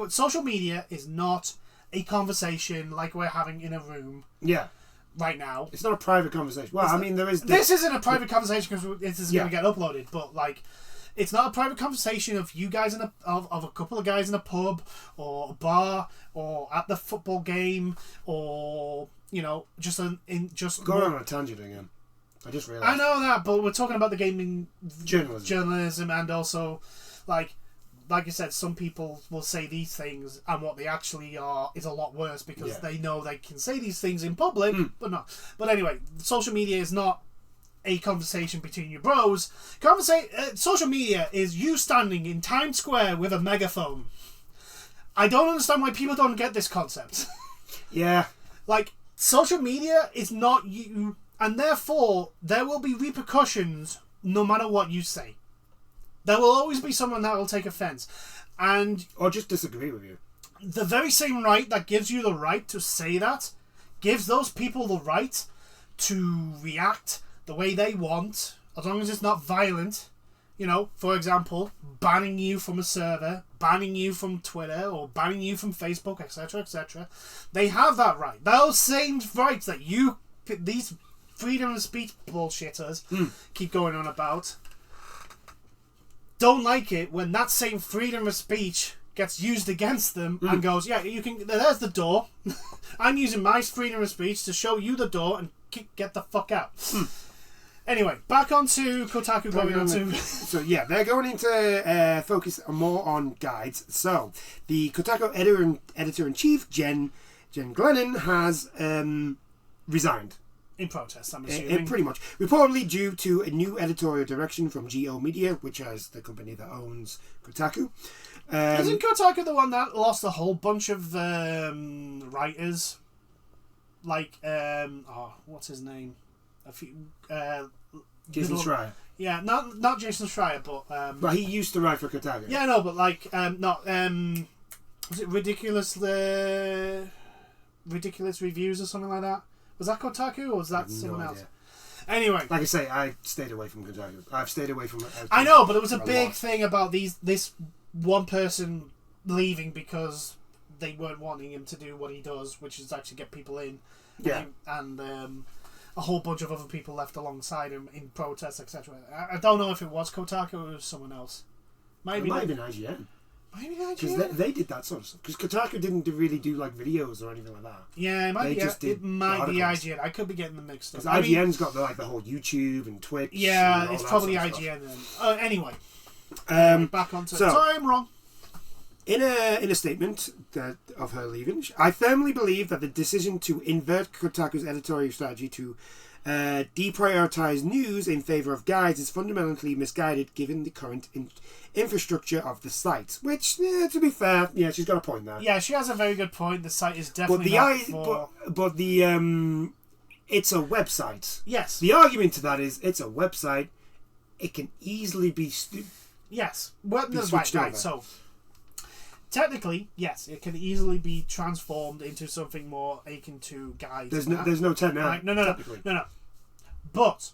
social media is not a conversation like we're having in a room right now. It's not a private conversation. Well, there is... This isn't a private conversation because this is going to get uploaded, but, like, it's not a private conversation of you guys of a couple of guys in a pub or a bar or at the football game or, just going on a tangent again. I just realised. I know that, but we're talking about the gaming journalism and also, like I said, some people will say these things and what they actually are is a lot worse because they know they can say these things in public, but not. But anyway, social media is not a conversation between your bros. Social media is you standing in Times Square with a megaphone. I don't understand why people don't get this concept. Yeah. Like, social media is not you, and therefore there will be repercussions no matter what you say. There will always be someone that will take offence. Or just disagree with you. The very same right that gives you the right to say that gives those people the right to react the way they want, as long as it's not violent. For example, banning you from a server, banning you from Twitter, or banning you from Facebook, etc., etc. They have that right. Those same rights that these freedom of speech bullshitters keep going on about. Don't like it when that same freedom of speech gets used against them and goes, you can. There's the door. I'm using my freedom of speech to show you the door and get the fuck out. Anyway, back onto Kotaku going on to... So they're going into focus more on guides. So the Kotaku editor-in-chief, Jen Glennon, has resigned. In protest, I'm assuming. Pretty much. Reportedly due to a new editorial direction from GO Media, which is the company that owns Kotaku. Isn't Kotaku the one that lost a whole bunch of writers? Like, what's his name? Jason Schreier. Yeah, not Jason Schreier, but... But he used to write for Kotaku. Yeah, no, but like, was it Ridiculous Reviews or something like that? Was that Kotaku or was that someone else? Anyway. Like I say, I stayed away from Kotaku. I've stayed away from it. I know, but it was a big thing about this one person leaving because they weren't wanting him to do what he does, which is actually get people in. Yeah. And a whole bunch of other people left alongside him in protests, etc. I don't know if it was Kotaku or it was someone else. It might have been IGN. Maybe Because IGN. they did that sort of stuff. Because Kotaku didn't really do like videos or anything like that. Yeah, it might They be. just did It might be articles. IGN. I could be getting them mixed up. Because IGN's got the whole YouTube and Twitch. Yeah, and all it's that probably sort of IGN then. Anyway, stuff. back onto. so- Sorry, I'm wrong. In a statement of her leaving, I firmly believe that the decision to invert Kotaku's editorial strategy to deprioritize news in favor of guides is fundamentally misguided given the current infrastructure of the site. Which, to be fair, yeah, she's got a point there. Yeah, she has a very good point. The site is But definitely but the it's a website. Yes. The argument to that is it's a website. It can easily be Yes. Well, no, switched right. over. So, technically, yes, it can easily be transformed into something more akin to guides. there's no 10 now. Right, no. But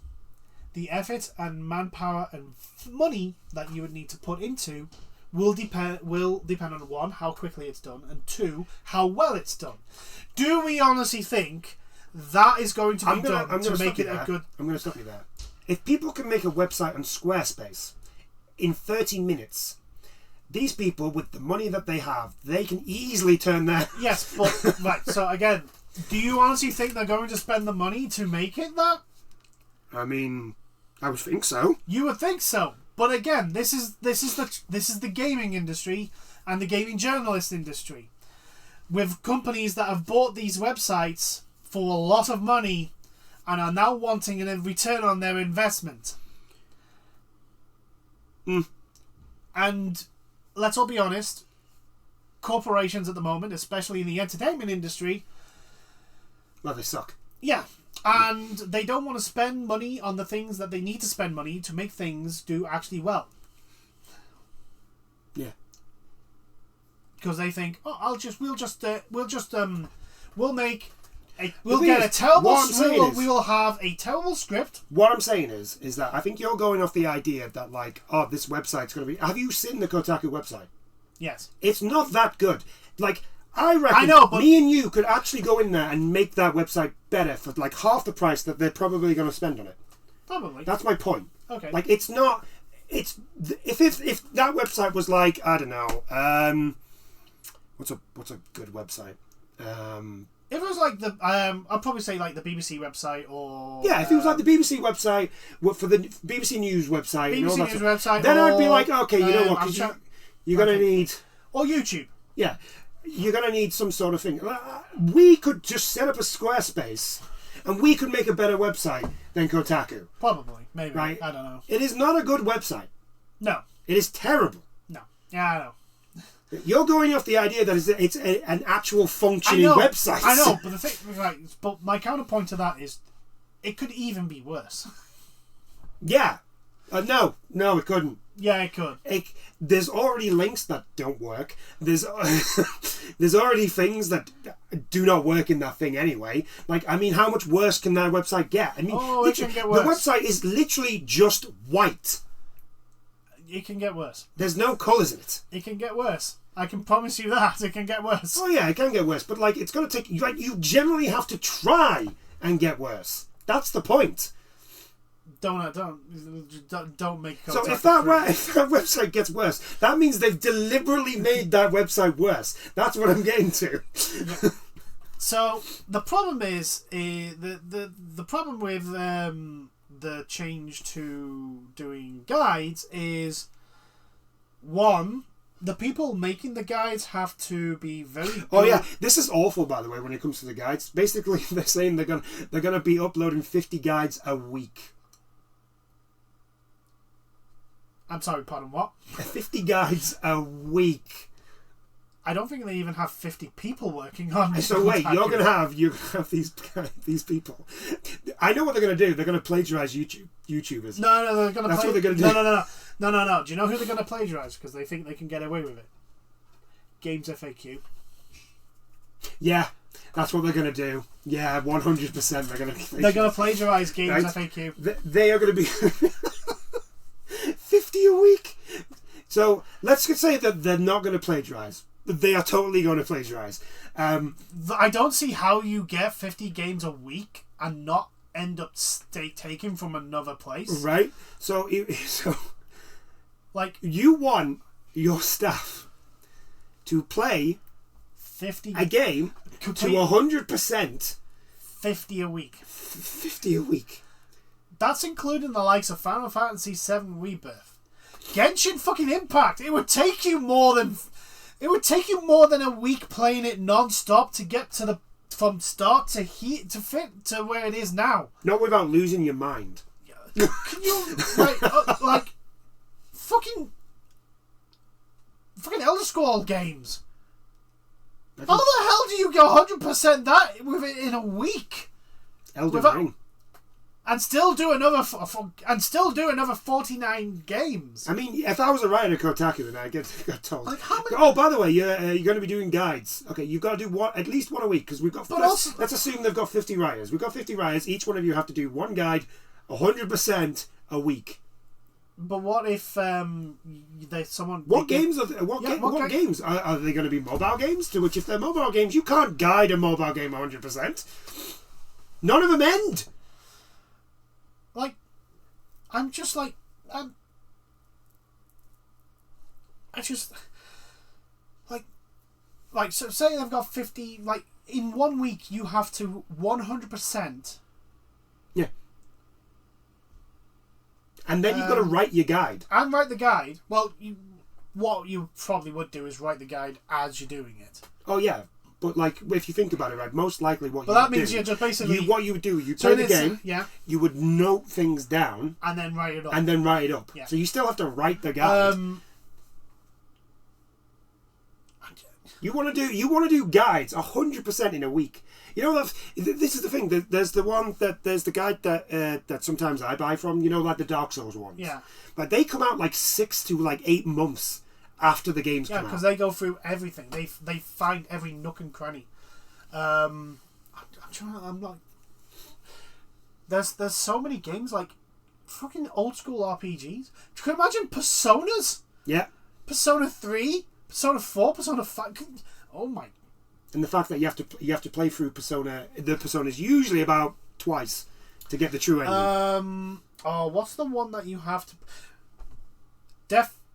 the effort and manpower and money that you would need to put into will depend on, one, how quickly it's done, and two, how well it's done. Do we honestly think that is going to be done to make it a good... I'm going to stop you there. If people can make a website on Squarespace in 30 minutes, these people, with the money that they have, they can easily turn their... Yes, but... right, so again, do you honestly think they're going to spend the money to make it that? I mean, I would think so. You would think so. But again, this is the gaming industry and the gaming journalist industry. With companies that have bought these websites for a lot of money and are now wanting a return on their investment. And let's all be honest, corporations at the moment, especially in the entertainment industry, Well, they suck. yeah, and they don't want to spend money on the things that they need to spend money to make things do actually well. Yeah. Because they think, oh, we'll have a terrible script. What I'm saying is that I think you're going off the idea that, like, oh, this website's going to be... Have you seen the Kotaku website? Yes. It's not that good. Like, I reckon but me and you could actually go in there and make that website better for, like, half the price that they're probably going to spend on it. Probably. That's my point. Okay. Like, it's not... It's... If that website was like, I don't know, what's a good website? If it was like the, I'd probably say like the BBC website or... Yeah, if it was like the BBC website, for the BBC News website, and all that News stuff, website, then I'd be or, like, okay, you know what, because you're going to need... Or YouTube. Yeah, you're going to need some sort of thing. We could just set up a Squarespace, and we could make a better website than Kotaku. Probably, maybe, right? I don't know. It is not a good website. No. It is terrible. No. Yeah, I know. You're going off the idea that it's an actual functioning website. I know, but the thing, right? But my counterpoint to that is, it could even be worse. Yeah. No, it couldn't. Yeah, it could. There's already links that don't work. There's already things that do not work in that thing anyway. Like, I mean, how much worse can that website get? I mean, it can get worse. The website is literally just white. It can get worse. There's no colours in it. It can get worse. I can promise you that. It can get worse. Oh yeah, it can get worse. But like, it's going to take... Like, you generally have to try and get worse. That's the point. Don't make... So if that website gets worse, that means they've deliberately made that website worse. That's what I'm getting to. Yeah. So the problem is the problem with the change to doing guides is, one, the people making the guides have to be very good. Oh yeah, this is awful, by the way, when it comes to the guides. Basically, they're saying they're gonna be uploading 50 guides a week. I'm sorry, pardon, what? 50 guides a week. I don't think they even have 50 people working on this. So wait, you're gonna have these people. I know what they're gonna do. They're gonna plagiarize YouTubers. No, they're gonna. That's what they're gonna do. No. Do you know who they're gonna plagiarize? Because they think they can get away with it. Games FAQ. Yeah, that's what they're gonna do. Yeah, 100%. They're gonna plagiarize Games FAQ. They are gonna be 50 a week. So let's say that they're not gonna plagiarize. They are totally going to plagiarize. I don't see how you get 50 games a week and not end up taken from another place. Right? So like, you want your staff to play 50 a game to 100%. 50 a week. 50 a week. That's including the likes of Final Fantasy VII Rebirth. Genshin fucking Impact. It would take you more than a week playing it non-stop to get to from start to fit to where it is now. Not without losing your mind. Can you like fucking Elder Scrolls games? How the hell do you go 100% that with it in a week? Elden Ring. And still do another 49 games. I mean, if I was a writer at Kotaku and I got told, like, how many... oh, by the way, you're going to be doing guides. Okay, you've got to do at least one a week because we've got. Let's assume they've got 50 writers. We've got 50 writers. Each one of you have to do one guide, 100% a week. But what if there's someone? What games are games are they going to be? Mobile games? To which, if they're mobile games, you can't guide a mobile game 100%. None of them end. Like, I'm just like, I just like so. Say they've got 50. Like in 1 week, you have to 100%. Yeah. And then you've got to write your guide. And write the guide. Well, what you probably would do is write the guide as you're doing it. Oh yeah. But like, if you think about it, right, most likely what but you would that means do, you're just basically what you would do, you play the game, yeah, you would note things down, and then write it up, Yeah. So you still have to write the guide. You want to do guides 100% in a week. You know, this is the thing. There's the guide that sometimes I buy from. You know, like the Dark Souls ones. Yeah. But they come out like 6 to 8 months after the games come out. Yeah, because they go through everything. They find every nook and cranny. I'm like, there's so many games like fucking old school RPGs. Can you imagine Personas? Yeah. Persona 3, Persona 4, Persona 5. Oh my. And the fact that you have to play through Persona, the Personas usually about twice to get the true ending. What's the one that you have to?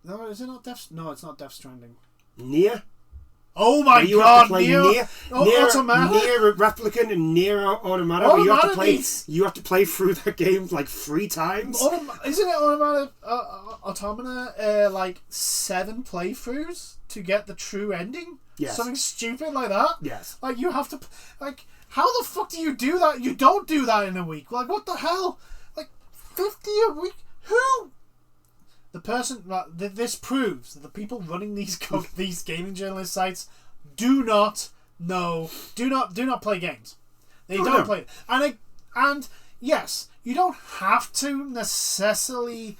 No, is it not Death? No, it's not Death Stranding. Nier. Oh my god! Nier Automata? Nier Replicant and Nier Automata. Where you have to play through the game like 3 times. Isn't it Automata? Like 7 playthroughs to get the true ending. Yes. Something stupid like that. Yes. Like you have to. Like how the fuck do you do that? You don't do that in a week. Like what the hell? Like 50 a week? Who? The person, this proves that the people running these gaming journalist sites do not play games. They don't play. And yes, you don't have to necessarily,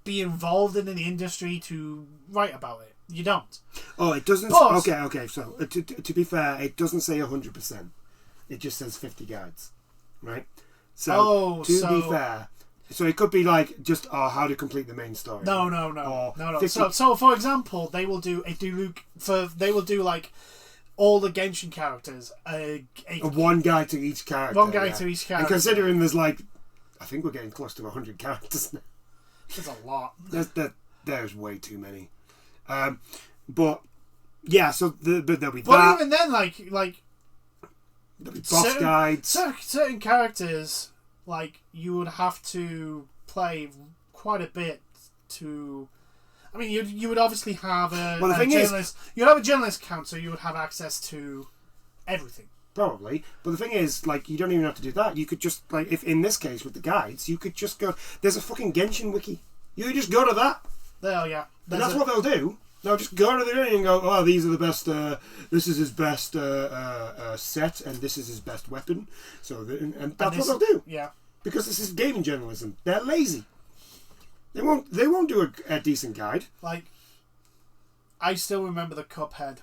be involved in the industry to write about it. You don't. Oh, it doesn't. Okay. So to be fair, it doesn't say 100%. It just says 50 guides, right? So to be fair. So it could be like just how to complete the main story. No. 50... So for example, they will do like all the Genshin characters. One guide to each character. One guide to each character. And considering there's I think we're getting close to 100 characters now. That's a lot. There's way too many. But yeah, so there'll be that. But even then, like there'll be boss guides. Certain characters. Like, you would have to play quite a bit to... I mean, you would obviously have you'd have a journalist account, so you would have access to everything. Probably. But the thing is, you don't even have to do that. You could just, if in this case with the guides, you could just go... There's a fucking Genshin wiki. You just go to that. Oh, yeah. And that's what they'll do. They'll just go to the thing and go, oh, these are the best, this is his best set, and this is his best weapon. So, and that's what they'll do. Yeah. Because this is gaming journalism. They're lazy. They won't do a decent guide. Like, I still remember the Cuphead.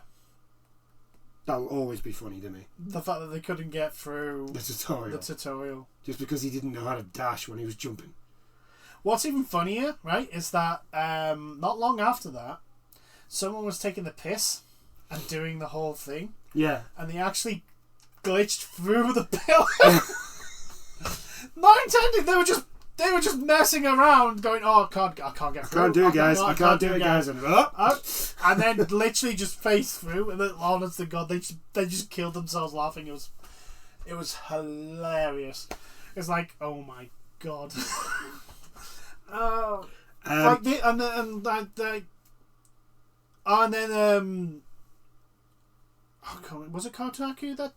That'll always be funny to me. The fact that they couldn't get through the tutorial. Just because he didn't know how to dash when he was jumping. What's even funnier, right, is that not long after that, someone was taking the piss and doing the whole thing. Yeah. And they actually glitched through the pillar. Not intended. They were just They were just messing around, going, "Oh, I can't get through. Can't do it, guys. I can't do it, guys." And and then literally just face through, and then honest to God, they just killed themselves laughing. It was hilarious. It's like, oh my God. Oh, like was it Kotaku that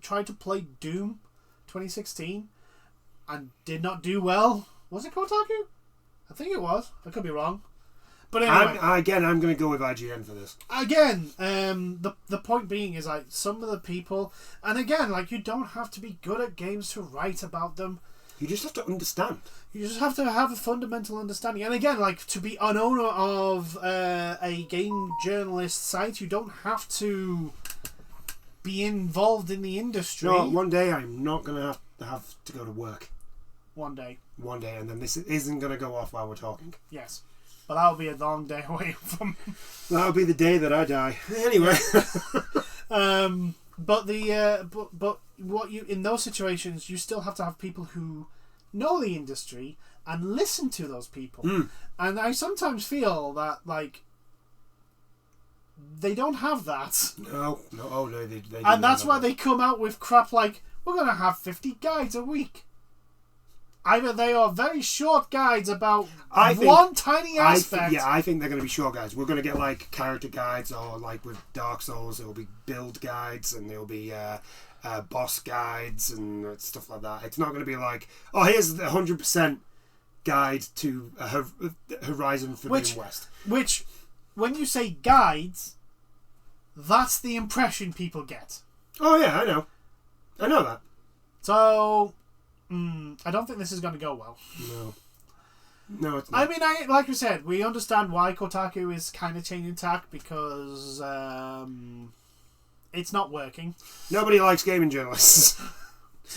tried to play Doom 2016 and did not do well? Was it Kotaku? I think it was. I could be wrong. But anyway, I'm going to go with IGN for this. Again, the point being is like some of the people, and again, like you don't have to be good at games to write about them. You just have to understand. You just have to have a fundamental understanding. And again, like to be an owner of a game journalist site, you don't have to be involved in the industry. No, one day I'm not going to have to go to work. One day, and then this isn't going to go off while we're talking. Yes. But that'll be a long day away from. That'll be the day that I die. Anyway. But what you in those situations, you still have to have people who know the industry and listen to those people. And I sometimes feel that like they don't have that. No, they and that's why they come out with crap like, we're gonna have 50 guides a week. Either they are very short guides about one tiny aspect. I think they're going to be short guides. We're going to get like character guides, or like with Dark Souls, there will be build guides, and there will be boss guides and stuff like that. It's not going to be like, oh, here's the 100% guide to Horizon Forbidden West. Which, when you say guides, that's the impression people get. Oh yeah, I know that. So. I don't think this is going to go well. No, it's not. I mean, like we said, we understand why Kotaku is kind of changing tack because it's not working. Nobody likes gaming journalists.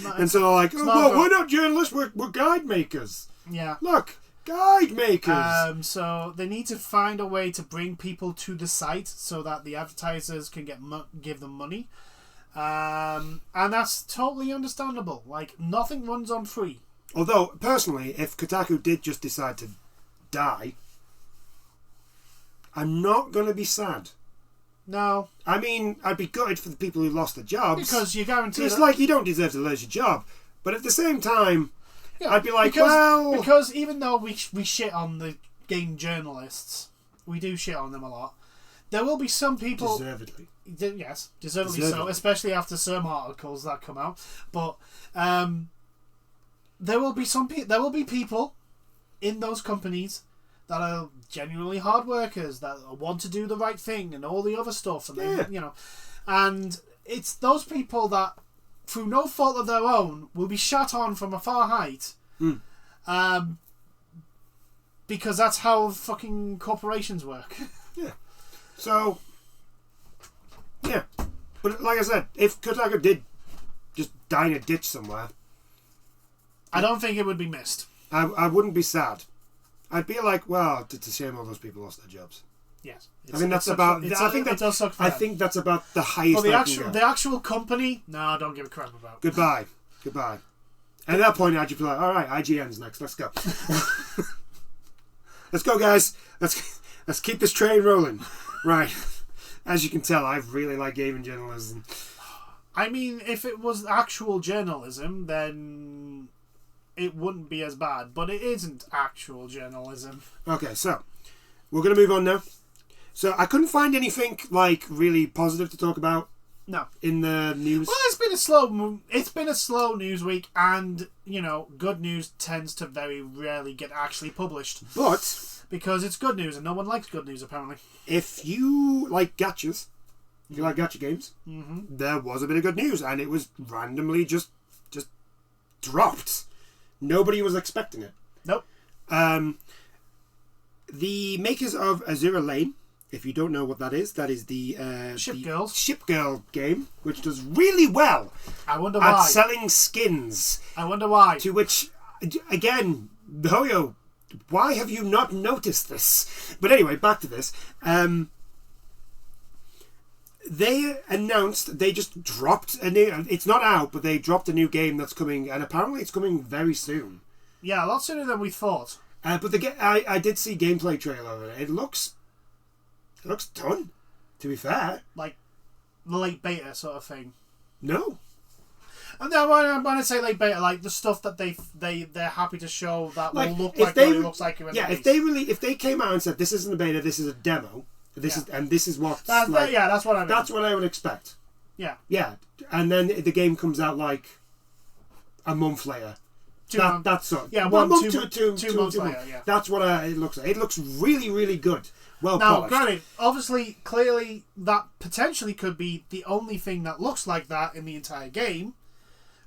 And so they're like, we're not journalists, we're guide makers. Yeah. Look, guide makers. So they need to find a way to bring people to the site so that the advertisers can give them money. And that's totally understandable. Like, nothing runs on free. Although, personally, if Kotaku did just decide to die, I'm not going to be sad. No. I mean, I'd be gutted for the people who lost their jobs. Because you guarantee it's like you don't deserve to lose your job. But at the same time, I'd be like, Because even though we shit on the game journalists, we do shit on them a lot, there will be some people... Deservedly. Yes, deservedly so, especially after some articles that come out. But there will be people in those companies that are genuinely hard workers that want to do the right thing and all the other stuff, and they, and it's those people that, through no fault of their own, will be shot on from a far height, because that's how fucking corporations work. Yeah. So. Yeah, but like I said, if Kotaku did just die in a ditch somewhere, I don't think it would be missed. I wouldn't be sad. I'd be like, well, it's a shame all those people lost their jobs. Yes, I mean that's about. I think that's about the highest. The actual company, no, don't give a crap about. Goodbye. And at that point, I'd just be like, all right, IGN's next. Let's go. Let's go, guys. Let's keep this train rolling. Right. As you can tell, I really like gaming journalism. I mean, if it was actual journalism, then it wouldn't be as bad. But it isn't actual journalism. Okay, so we're going to move on now. So I couldn't find anything like really positive to talk about. No. In the news. Well, it's been a slow news week, and good news tends to very rarely get actually published. But. Because it's good news, and no one likes good news, apparently. If you like gachas, if you like gacha games, there was a bit of good news, and it was randomly just dropped. Nobody was expecting it. Nope. The makers of Azura Lane, if you don't know what that is the Ship Girl game, which does really well. I wonder why. At selling skins. I wonder why. To which, again, Hoyo, why have you not noticed this? But anyway, back to this. They announced, they just dropped a new... It's not out, but they dropped a new game that's coming, and apparently it's coming very soon. Yeah, a lot sooner than we thought. But I did see gameplay trailer of it. It looks done. To be fair, Like the late beta sort of thing. no. And then when I say late beta, like the stuff that they're happy to show that Like, will look if like they- what it looks like in Yeah, release. if they came out and said this isn't a beta, this is a demo, this is what That's what I mean. that's what I would expect. Yeah. Yeah, and then the game comes out like a month later. That's sort. Yeah, well, one, two two months later. months. Yeah. That's what it looks like. It looks really, really good. Well Now, polished. granted, obviously, clearly, that potentially could be the only thing that looks like that in the entire game,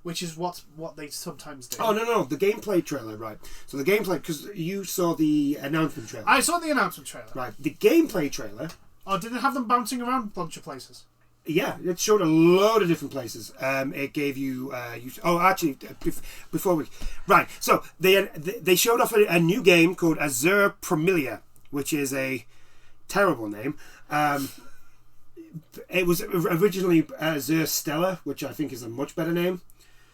which is what they sometimes do. Oh no, the gameplay trailer, right? So the gameplay, because you saw the announcement trailer, I saw the announcement trailer. right? The gameplay traiure. Oh, did it have them bouncing around a bunch of places? Yeah, it showed a load of different places. It gave you, actually, before we, right? So they showed off a new game called Azure Premilia, which is a terrible name. It was originally Azure Stellar, which I think is a much better name.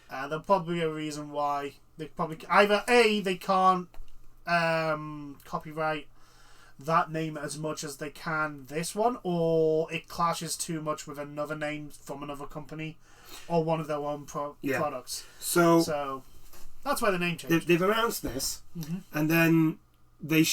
There'll probably be a reason why they probably either they can't copyright that name as much as they can this one, or it clashes too much with another name from another company or one of their own products. So that's why the name changed. they've announced this, and then they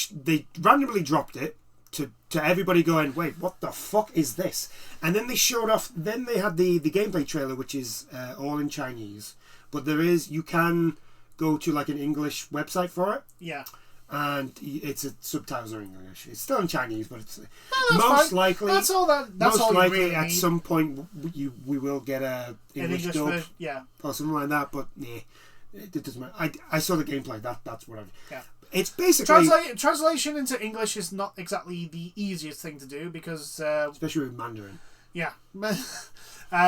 randomly dropped it to everybody going, wait, what the fuck is this? And then they showed off. Then they had the gameplay trailer, which is all in Chinese, but you can go to like an English website for it. Yeah. And subtitles are in English. It's still in Chinese, but it's That's most fine. likely. That's all you likely really at need. some point we will get a An English dub version, yeah. or something like that. But yeah, it doesn't matter. I saw the gameplay. That's what Yeah. It's basically Translation into English is not exactly the easiest thing to do because especially with Mandarin. yeah,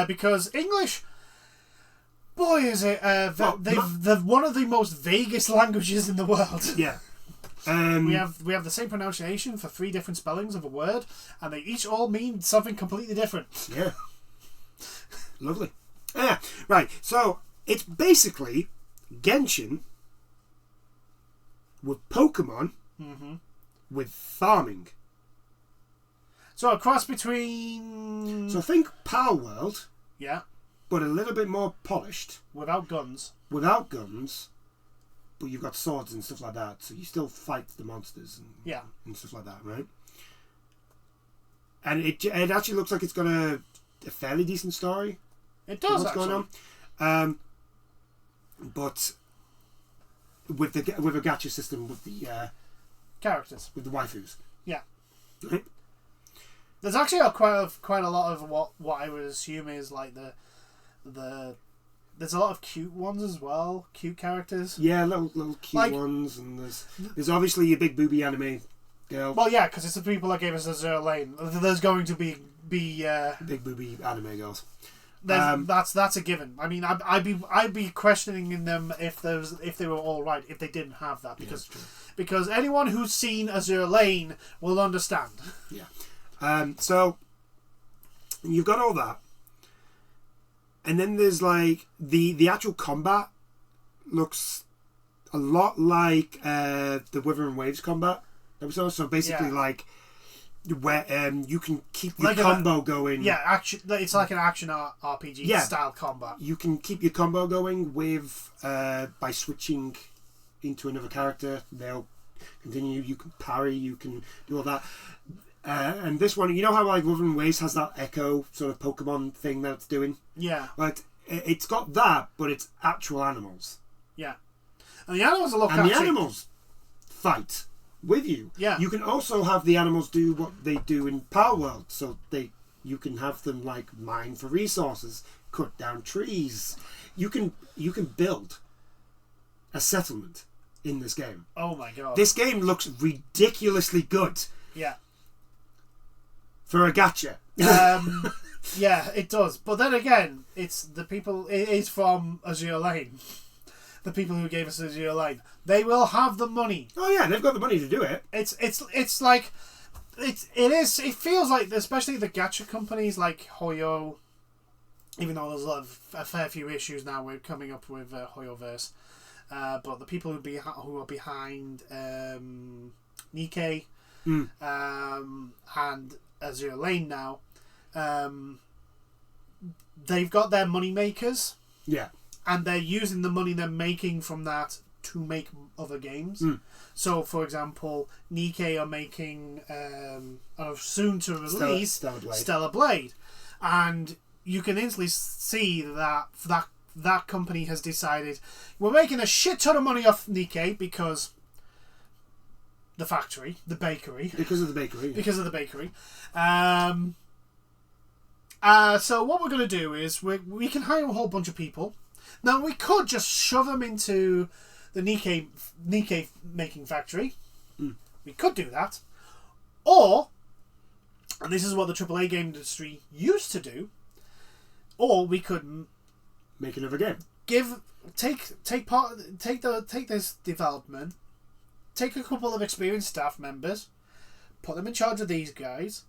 because English. Boy, is it! They're one of the most vaguest languages in the world. Yeah. We have the same pronunciation for 3 different spellings of a word, and they each all mean something completely different. Yeah. Lovely. Yeah. Right. So it's basically Genshin with Pokemon with farming. So a cross between So think Power World, yeah, but a little bit more polished, without guns. without guns, but you've got swords and stuff like that, so you still fight the monsters and stuff like that, right? And it actually looks like it's got a fairly decent story. It does What's actually. going on? But with a gacha system with the Characters. with the waifus. Yeah. Right? There's actually quite a lot of what I would assume is like the there's a lot of cute ones as well, cute characters. Yeah, little cute Like- ones, and there's obviously your big booby anime girl. Well, yeah, because it's the people that gave us Azure Lane. There's going to be Big booby anime girls. that's a given. I mean, I'd be questioning in them if they were all right if they didn't have that because anyone who's seen Azure Lane will understand. Yeah. So you've got all that, and then there's like the actual combat looks a lot like the Wither and Waves combat that we saw. So basically, like where you can keep your Like combo going. Yeah, action. It's like an action RPG style combat. You can keep your combo going with by switching into another character. They'll continue. You can parry. You can do all that. And this one, you know how like Wuthering Waves has that echo sort of Pokemon thing that it's doing? Yeah. Like it's got that, but it's actual animals. Yeah. And the animals look And the animals fight with you. Yeah. You can also have the animals do what they do in Power World, so you can have them like mine for resources, cut down trees. You can build a settlement in this game. Oh my god. This game looks ridiculously good Yeah. for a gacha. Yeah, it does. But then again, it's the people. It is from Azure Lane. The people who gave us Azure Lane. They will have the money. Oh yeah, they've got the money to do it. It's like it is. It feels like, especially the gacha companies like Hoyo. Even though there's a fair few issues now, we're coming up with Hoyoverse. but the people who are behind Nikkei and Azure Lane now, they've got their money makers. Yeah. And they're using the money they're making from that to make other games. So, for example, Nikkei are making soon to release Stellar Blade. And you can instantly see that company has decided we're making a shit ton of money off Nikkei because the factory, the bakery. Because of the bakery. Because of the bakery. So what we're going to do is we can hire a whole bunch of people. Now, we could just shove them into the Nikkei making factory. We could do that. Or, and this is what the AAA game industry used to do, or we could make another game. Take this development, take a couple of experienced staff members, put them in charge of these guys,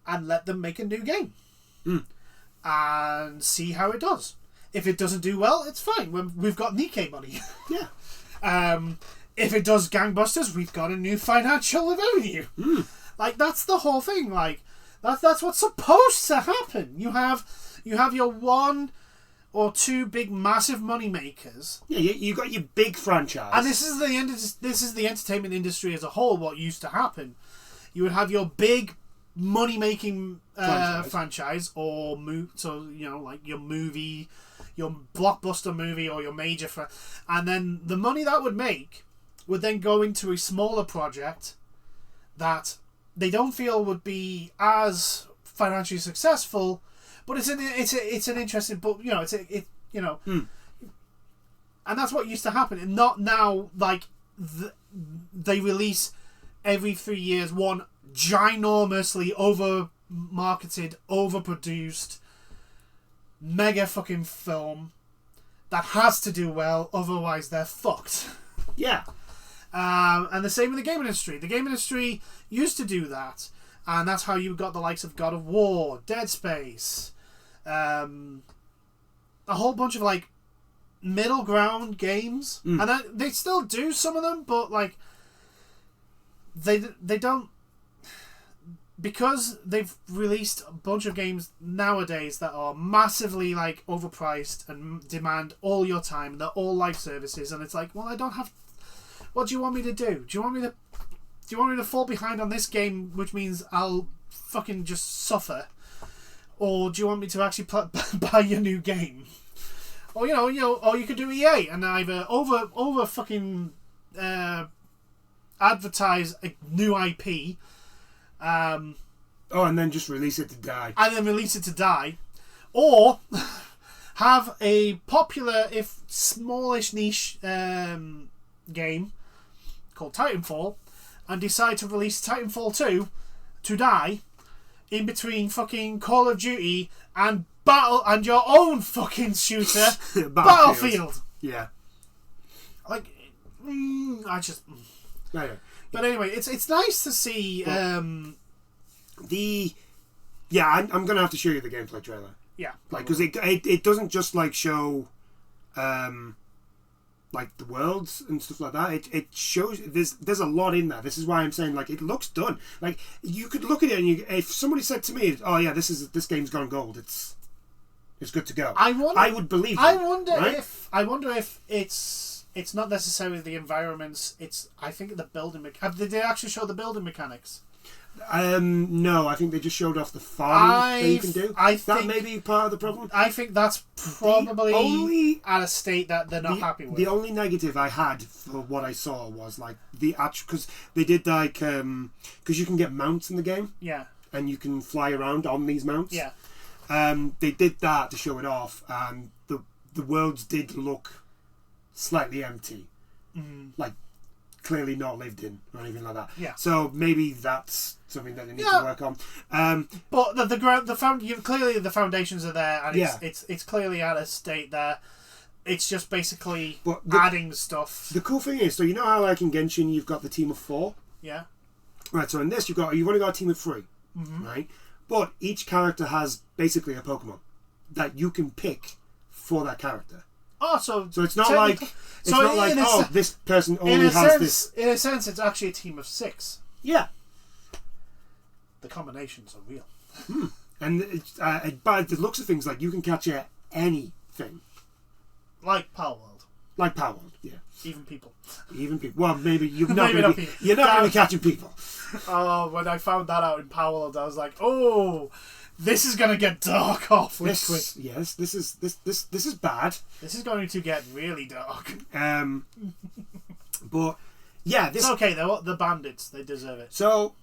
and let them make a new game. And see how it does. If it doesn't do well, it's fine. We've got Nikkei money. Yeah. If it does gangbusters, we've got a new financial revenue. Like, that's the whole thing. Like, that's what's supposed to happen. You have your one or two big massive money makers. Yeah, you got your big franchise. And this is the entertainment industry as a whole. What used to happen, you would have your big money making franchise or like your movie. Your blockbuster movie or your major and then the money that would make would then go into a smaller project that they don't feel would be as financially successful, but it's an interesting book, and that's what used to happen, and not now. Like they release every 3 years one ginormously over marketed, overproduced mega fucking film that has to do well, otherwise they're fucked. Yeah. And the same with the game industry. The game industry used to do that, and that's how you got the likes of God of War, Dead Space, a whole bunch of like middle ground games, and they still do some of them, but like they don't. Because they've released a bunch of games nowadays that are massively like overpriced and demand all your time, and they're all live services, and it's like, well, I don't have. What do you want me to do? Do you want me to fall behind on this game, which means I'll fucking just suffer, or do you want me to actually buy your new game? Or or you could do EA and either over fucking advertise a new IP. And then just release it to die. Or have a popular, if smallish niche game called Titanfall, and decide to release Titanfall 2 to die in between fucking Call of Duty and your own fucking shooter Battlefield. Yeah. Like, I just. Yeah. But anyway, it's nice to see I'm gonna have to show you the gameplay trailer. Yeah, like because it doesn't just like show, like the worlds and stuff like that. It shows there's a lot in there. This is why I'm saying like it looks done. Like you could look at it and if somebody said to me, "Oh yeah, this game's gone gold. It's good to go." I would believe them, I wonder if it's not necessarily the environments. I think the building. Did they actually show the building mechanics? No, I think they just showed off the farming that you can do. That may be part of the problem. I think that's probably at a state that they're not happy with. The only negative I had for what I saw was like the actual, because they did like because you can get mounts in the game. Yeah. And you can fly around on these mounts. Yeah. They did that to show it off, and the worlds did look slightly empty, like clearly not lived in or anything like that. Yeah. So maybe that's something that they need to work on. But clearly the foundations are there, and it's clearly at a state there. It's just basically adding stuff. The cool thing is, so you know how like in Genshin you've got the team of 4. Yeah. Right. So in this you've only got a team of 3, right? But each character has basically a Pokemon that you can pick for that character. Oh, so it's not like this person only has this. In a sense, it's actually a team of 6. Yeah. The combinations are real. And by the looks of things, like you can catch anything. Like Power World. Like Power World, yeah. Even people. Well, maybe you're not Maybe going to be. You're not going to be catching people. Oh, when I found that out in Power World, I was like, oh, this is going to get dark awfully quick. Yes, this is bad. This is going to get really dark. But yeah, it's okay. They're the bandits. They deserve it. So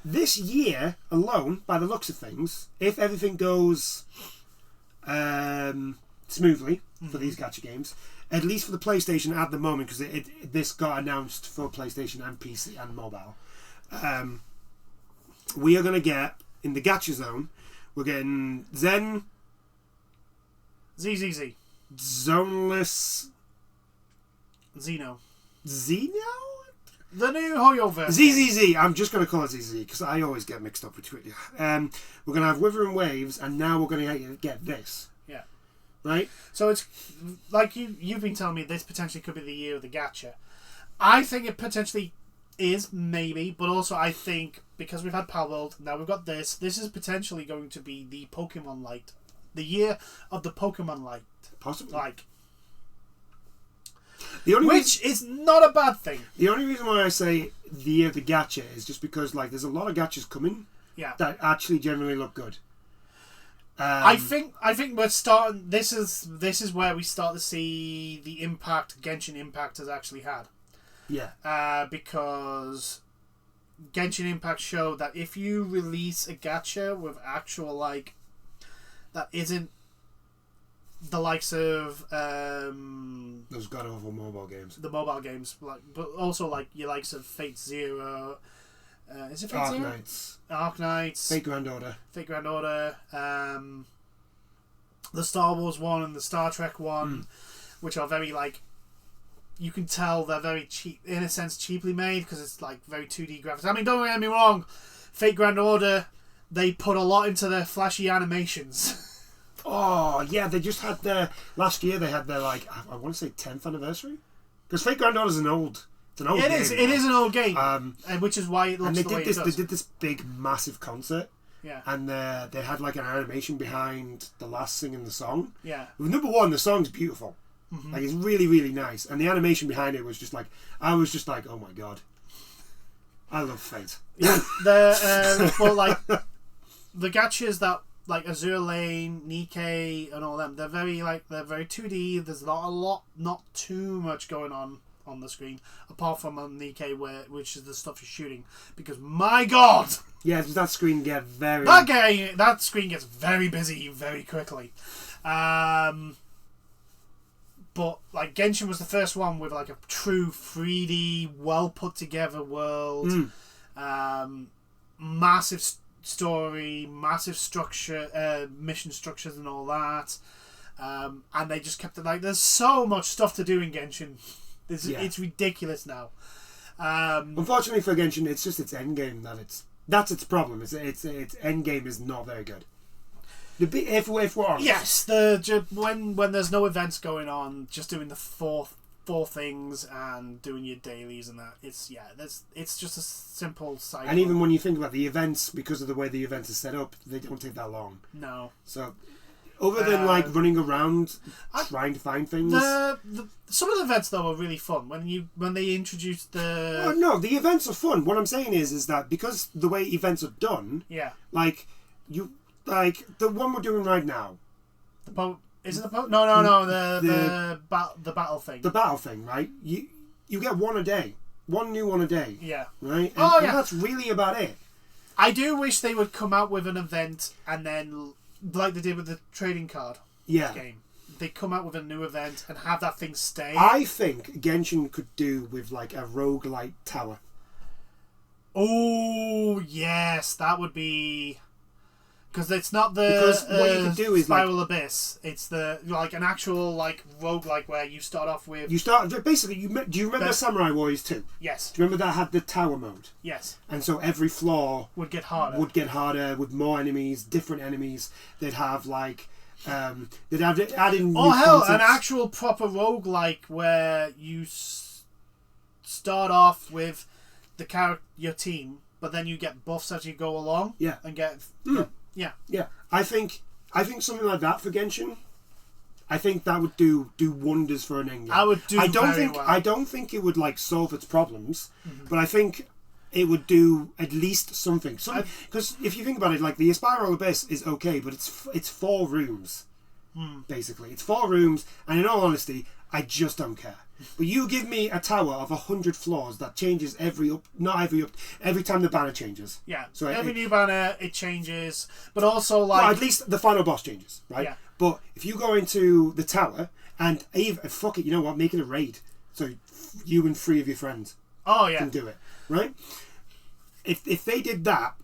this year alone, by the looks of things, if everything goes smoothly for these gacha games, at least for the PlayStation at the moment, because this got announced for PlayStation and PC and mobile, we are going to get, in the gacha zone, we're getting Zen, ZZZ, Zoneless, Xeno, the new Hoyoverse. ZZZ. I'm just going to call it ZZZ because I always get mixed up between you. We're going to have Withering Waves, and now we're going to get this. Yeah. Right? So it's like you've been telling me this potentially could be the year of the gacha. I think it potentially is, maybe, but also I think because we've had Power World, now we've got this. This is potentially going to be the Pokemon Light, the year of the Pokemon Light. Possibly. Like, which is not a bad thing. The only reason why I say the year of the gacha is just because like there's a lot of gachas coming. Yeah. That actually generally look good. I think we're starting. This is where we start to see the impact Genshin Impact has actually had. Yeah. Because Genshin Impact showed that if you release a gacha with actual like that isn't the likes of those god awful mobile games. The mobile games, like, but also like your likes of Fate Zero. Is it Fate Arc Zero? Knights. Arc Knights. Fate Grand Order. Fate Grand Order. The Star Wars one and the Star Trek one, which are very like, you can tell they're very cheap, in a sense, cheaply made because it's like very 2D graphics. I mean, don't get me wrong, Fate Grand Order, they put a lot into their flashy animations. Oh yeah, they just had last year. They had their like I want to say 10th anniversary because Fate Grand Order is an old. It's an old game. It is an old game, and which is why it looks the way it does. They did this big, massive concert. Yeah. And they had like an animation behind the last singing the song. Yeah. Number one, the song's beautiful. Mm-hmm. Like it's really, really nice, and the animation behind it was just like I was just like, oh my god, I love Fate. Yeah. Well, like the gachas that. Like Azure Lane, Nikkei, and all them, they're very 2D. There's not too much going on the screen, apart from on Nikkei, which is the stuff you're shooting. Because my god, yeah, that screen gets very that screen gets very busy very quickly. But like Genshin was the first one with like a true 3D, well put together world, massive story, massive structure, mission structures and all that, and they just kept it like there's so much stuff to do in Genshin. It's ridiculous now. Unfortunately for Genshin, it's just its end game that's its problem. Its end game is not very good. If we're honest. Yes, when there's no events going on, just doing the four things and doing your dailies and that, it's just a simple cycle. And even when you think about the events, because of the way the events are set up, they don't take that long. No. So other than like running around trying to find things, some of the events though are really fun when they introduced the. Oh, no, the events are fun. What I'm saying is that because the way events are done, like the one we're doing right now, is it the No. The battle thing. The battle thing, right? You get one a day, one new one a day. Yeah. Right. And that's really about it. I do wish they would come out with an event and then, like they did with the trading card game, they come out with a new event and have that thing stay. I think Genshin could do with like a roguelite tower. Oh yes, that would be. Because it's not because what you can do is Spiral Abyss. It's the like an actual like roguelike where you start off with. Basically. Do you remember Samurai Warriors 2? Yes. Do you remember that had the tower mode? Yes. And so every floor would get harder. with more enemies, different enemies. They'd have like They'd add in Oh new hell, concepts. an actual proper roguelike where you start off with your team, but then you get buffs as you go along. Yeah. And yeah. Yeah, I think something like that for Genshin. I think that would do wonders for an endgame. I don't think it would like solve its problems, but I think it would do at least something. Because if you think about it, like the Spiral Abyss is okay, but it's 4 rooms, basically. It's 4 rooms, and in all honesty, I just don't care. But you give me a tower of 100 floors that changes every time the banner changes. Yeah. So every new banner it changes, but also like well, at least the final boss changes, right? Yeah. But if you go into the tower and even fuck it, you know what? Make it a raid, so you and 3 of your friends can do it, right? If they did that,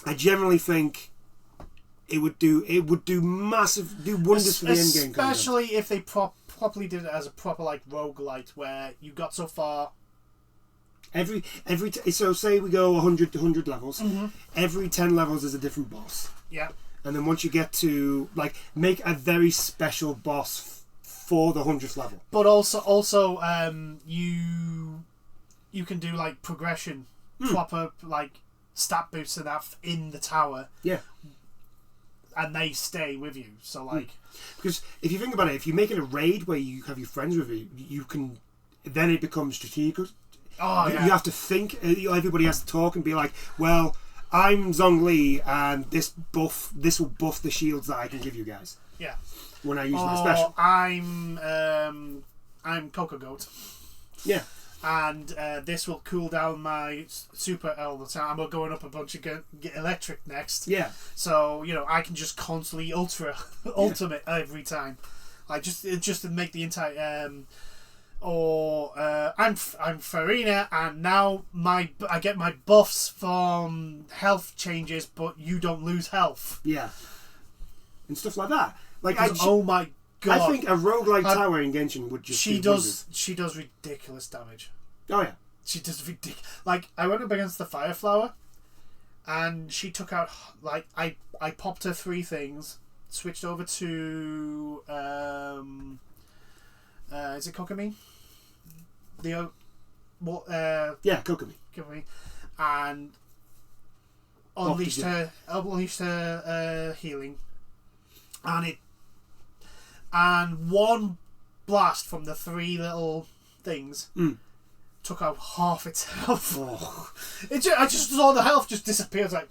I generally think it would do wonders for the end game. Especially if they properly did it as a proper like roguelite where you got so far. So say we go 100 levels. Every 10 levels is a different boss. Yeah. And then once you get to like make a very special boss for the 100th level. But also you can do like progression, proper like stat boosts and that in the tower. Yeah. And they stay with you. So like because if you think about it, if you make it a raid where you have your friends with you can then it becomes strategic. Oh yeah. You have to think. Everybody has to talk and be like, well, I'm Zhongli, and this will buff the shields that I can give you guys. Yeah. When I use my special. I'm Coco Goat. Yeah. And this will cool down my super all the time. I'm going up a bunch of get electric next. Yeah. So I can just constantly ultimate every time, like just to make the entire. I'm Farina, and now I get my buffs from health changes, but you don't lose health. Yeah. And stuff like that. Like oh my god! I think a roguelike tower in Genshin would just. She does ridiculous damage. Oh yeah. She does ridiculous. Like I went up against the Fire Flower, and she took out like I popped her 3 things, switched over to is it Kokomi? Yeah, Kokomi. Kokomi, and unleashed her healing, and one blast from the 3 little things took out half its health. Oh. I just saw the health just disappear. It's like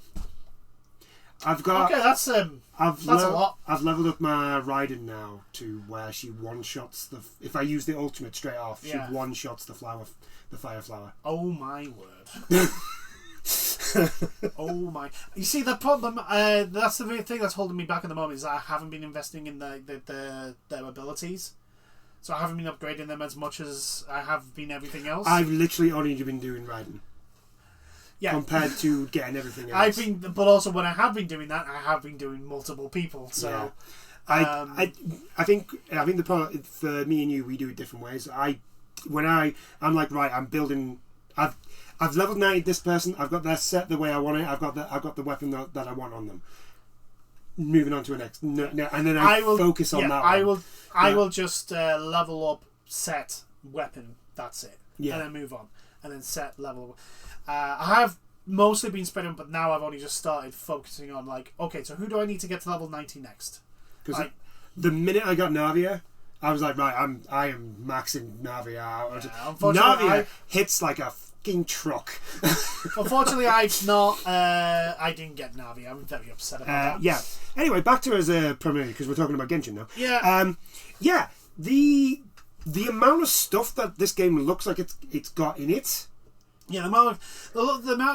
that's a lot. I've leveled up my Raiden now to where she one-shots if I use the ultimate straight off, she one-shots the fire flower. Oh my word. Oh my! You see the problem. That's the very thing that's holding me back at the moment is that I haven't been investing in their abilities, so I haven't been upgrading them as much as I have been everything else. I've literally only been doing Raiden. Yeah. Compared to getting everything else. But also when I have been doing that, I have been doing multiple people. So, yeah. I think the problem for me and you, we do it different ways. I'm like, right, I'm building. I've leveled 90 this person. I've got their set the way I want it. I've got the weapon that I want on them. Moving on to a next, and then I will focus on that. I will just level up, set weapon. That's it. Yeah. And then move on, and then set level. I have mostly been spreading, but now I've only just started focusing on like, okay, so who do I need to get to level 90 next? Because the minute I got Navia, I was like, right, I am maxing Navia out. Yeah, Navia hits like a fucking truck. Unfortunately, I've not. I didn't get Navia. I'm very upset about that. Yeah. Anyway, back to us primarily because we're talking about Genshin now. Yeah. Yeah. The amount of stuff that this game looks like it's got in it. Yeah, the amount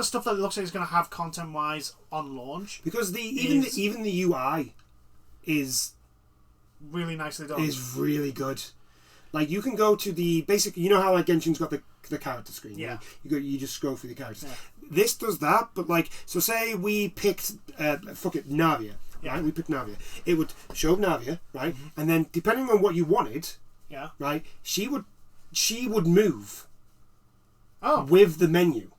of stuff that it looks like it's going to have content wise on launch, because even the UI is really nicely done. Is really good. Like you can go to the basic. You know how like Genshin's got the character screen. Yeah. You just scroll through the characters. Yeah. This does that, but like so. Say we picked Navia. Yeah. Right. We picked Navia. It would show Navia, right, and then depending on what you wanted, yeah, right, she would move. Oh. With the menu.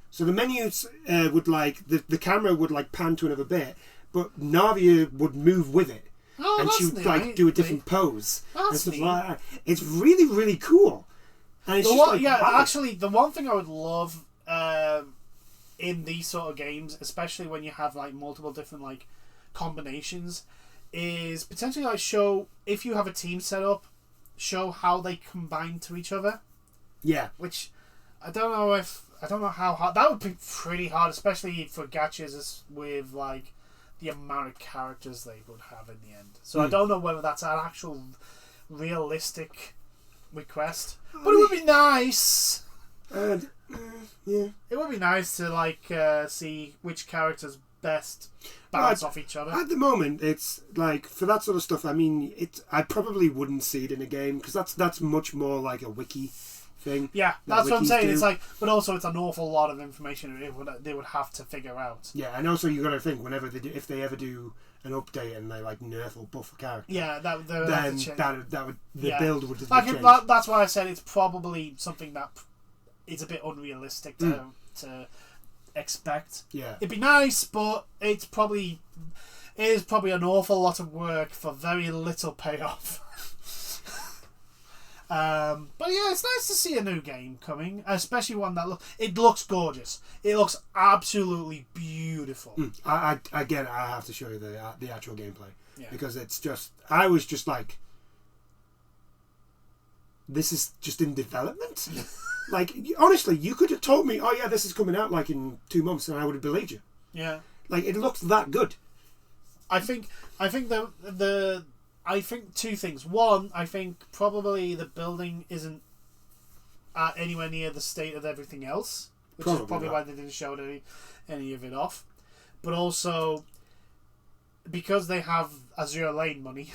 So the menus would like the camera would like pan to another bit, but Navia would move with it. Oh, and she that's would neat. like do a different pose. And That's stuff neat. like that. It's really, really cool. And it's The just one, like, yeah, wow. actually, the one thing I would love in these sort of games, especially when you have like multiple different like combinations, is potentially like show if you have a team set up, show how they combine to each other. Yeah. Which I don't know how hard that would be. Pretty hard, especially for gachas with like the amount of characters they would have in the end. So I don't know whether that's an actual realistic request, but it would be nice. Yeah. It would be nice to like see which characters best bounce off each other. At the moment, it's like for that sort of stuff. I mean, I probably wouldn't see it in a game because that's much more like a wiki thing. Yeah, that's what I'm saying. do. It's like, but also it's an awful lot of information they would have to figure out. Yeah, and also you got to think whenever if they ever do an update and they like nerf or buff a character. Yeah, that Then that would the build would like change. that's why I said it's probably something that it's a bit unrealistic to expect. Yeah, It'd be nice, but it is probably an awful lot of work for very little payoff. But yeah, it's nice to see a new game coming, especially one that looks gorgeous. It looks absolutely beautiful. I have to show you the actual gameplay because it's just I was just like, this is just in development. Like honestly, you could have told me, oh yeah, this is coming out like in 2 months, and I would have believed you. Yeah, like it looks that good. I think I think two things. One, I think probably the building isn't anywhere near the state of everything else, which is probably why they didn't show any of it off. But also, because they have Azure Lane money,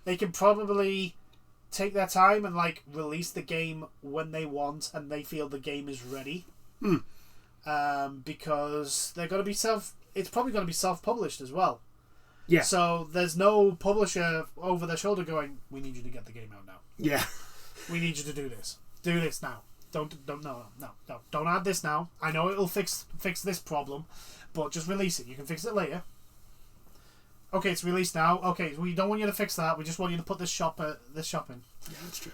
they can probably take their time and like release the game when they want and they feel the game is ready. Because they're going to be it's probably going to be self-published as well. Yeah. So there's no publisher over their shoulder going, "We need you to get the game out now. Yeah. We need you to do this. Do this now. Don't Don't add this now. I know it'll fix this problem, but just release it. You can fix it later. Okay, it's released now. Okay, we don't want you to fix that. We just want you to put this shop in." Yeah, that's true.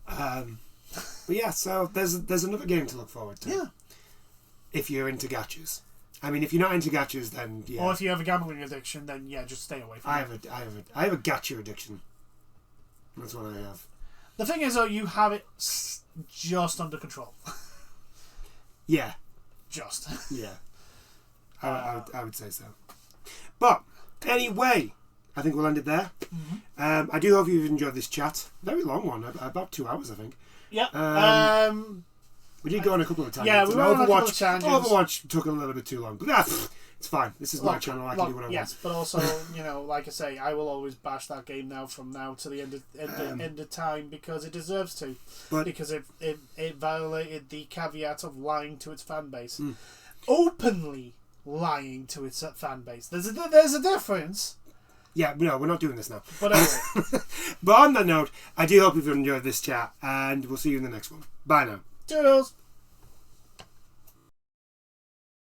But yeah, so there's another game to look forward to. Yeah. If you're into gachas. I mean, if you're not into gachas, then yeah. Or if you have a gambling addiction, then yeah, just stay away from it. I have a gacha addiction. That's what I have. The thing is, though, you have it just under control. Yeah. Just. Yeah. I would say so. But anyway, I think we'll end it there. Mm-hmm. I do hope you've enjoyed this chat. Very long one, about 2 hours, I think. Yeah. We did go on a couple of tangents. Yeah, we went on a couple of tangents. Overwatch took a little bit too long, but it's fine. This is my channel. I can do what I want. Yes, but also, like I say, I will always bash that game from now to the end of time because it deserves to. Because it violated the caveat of lying to its fan base, openly lying to its fan base. There's a difference. Yeah, no, we're not doing this now. But anyway. But on that note, I do hope you've enjoyed this chat, and we'll see you in the next one. Bye now. Toodles.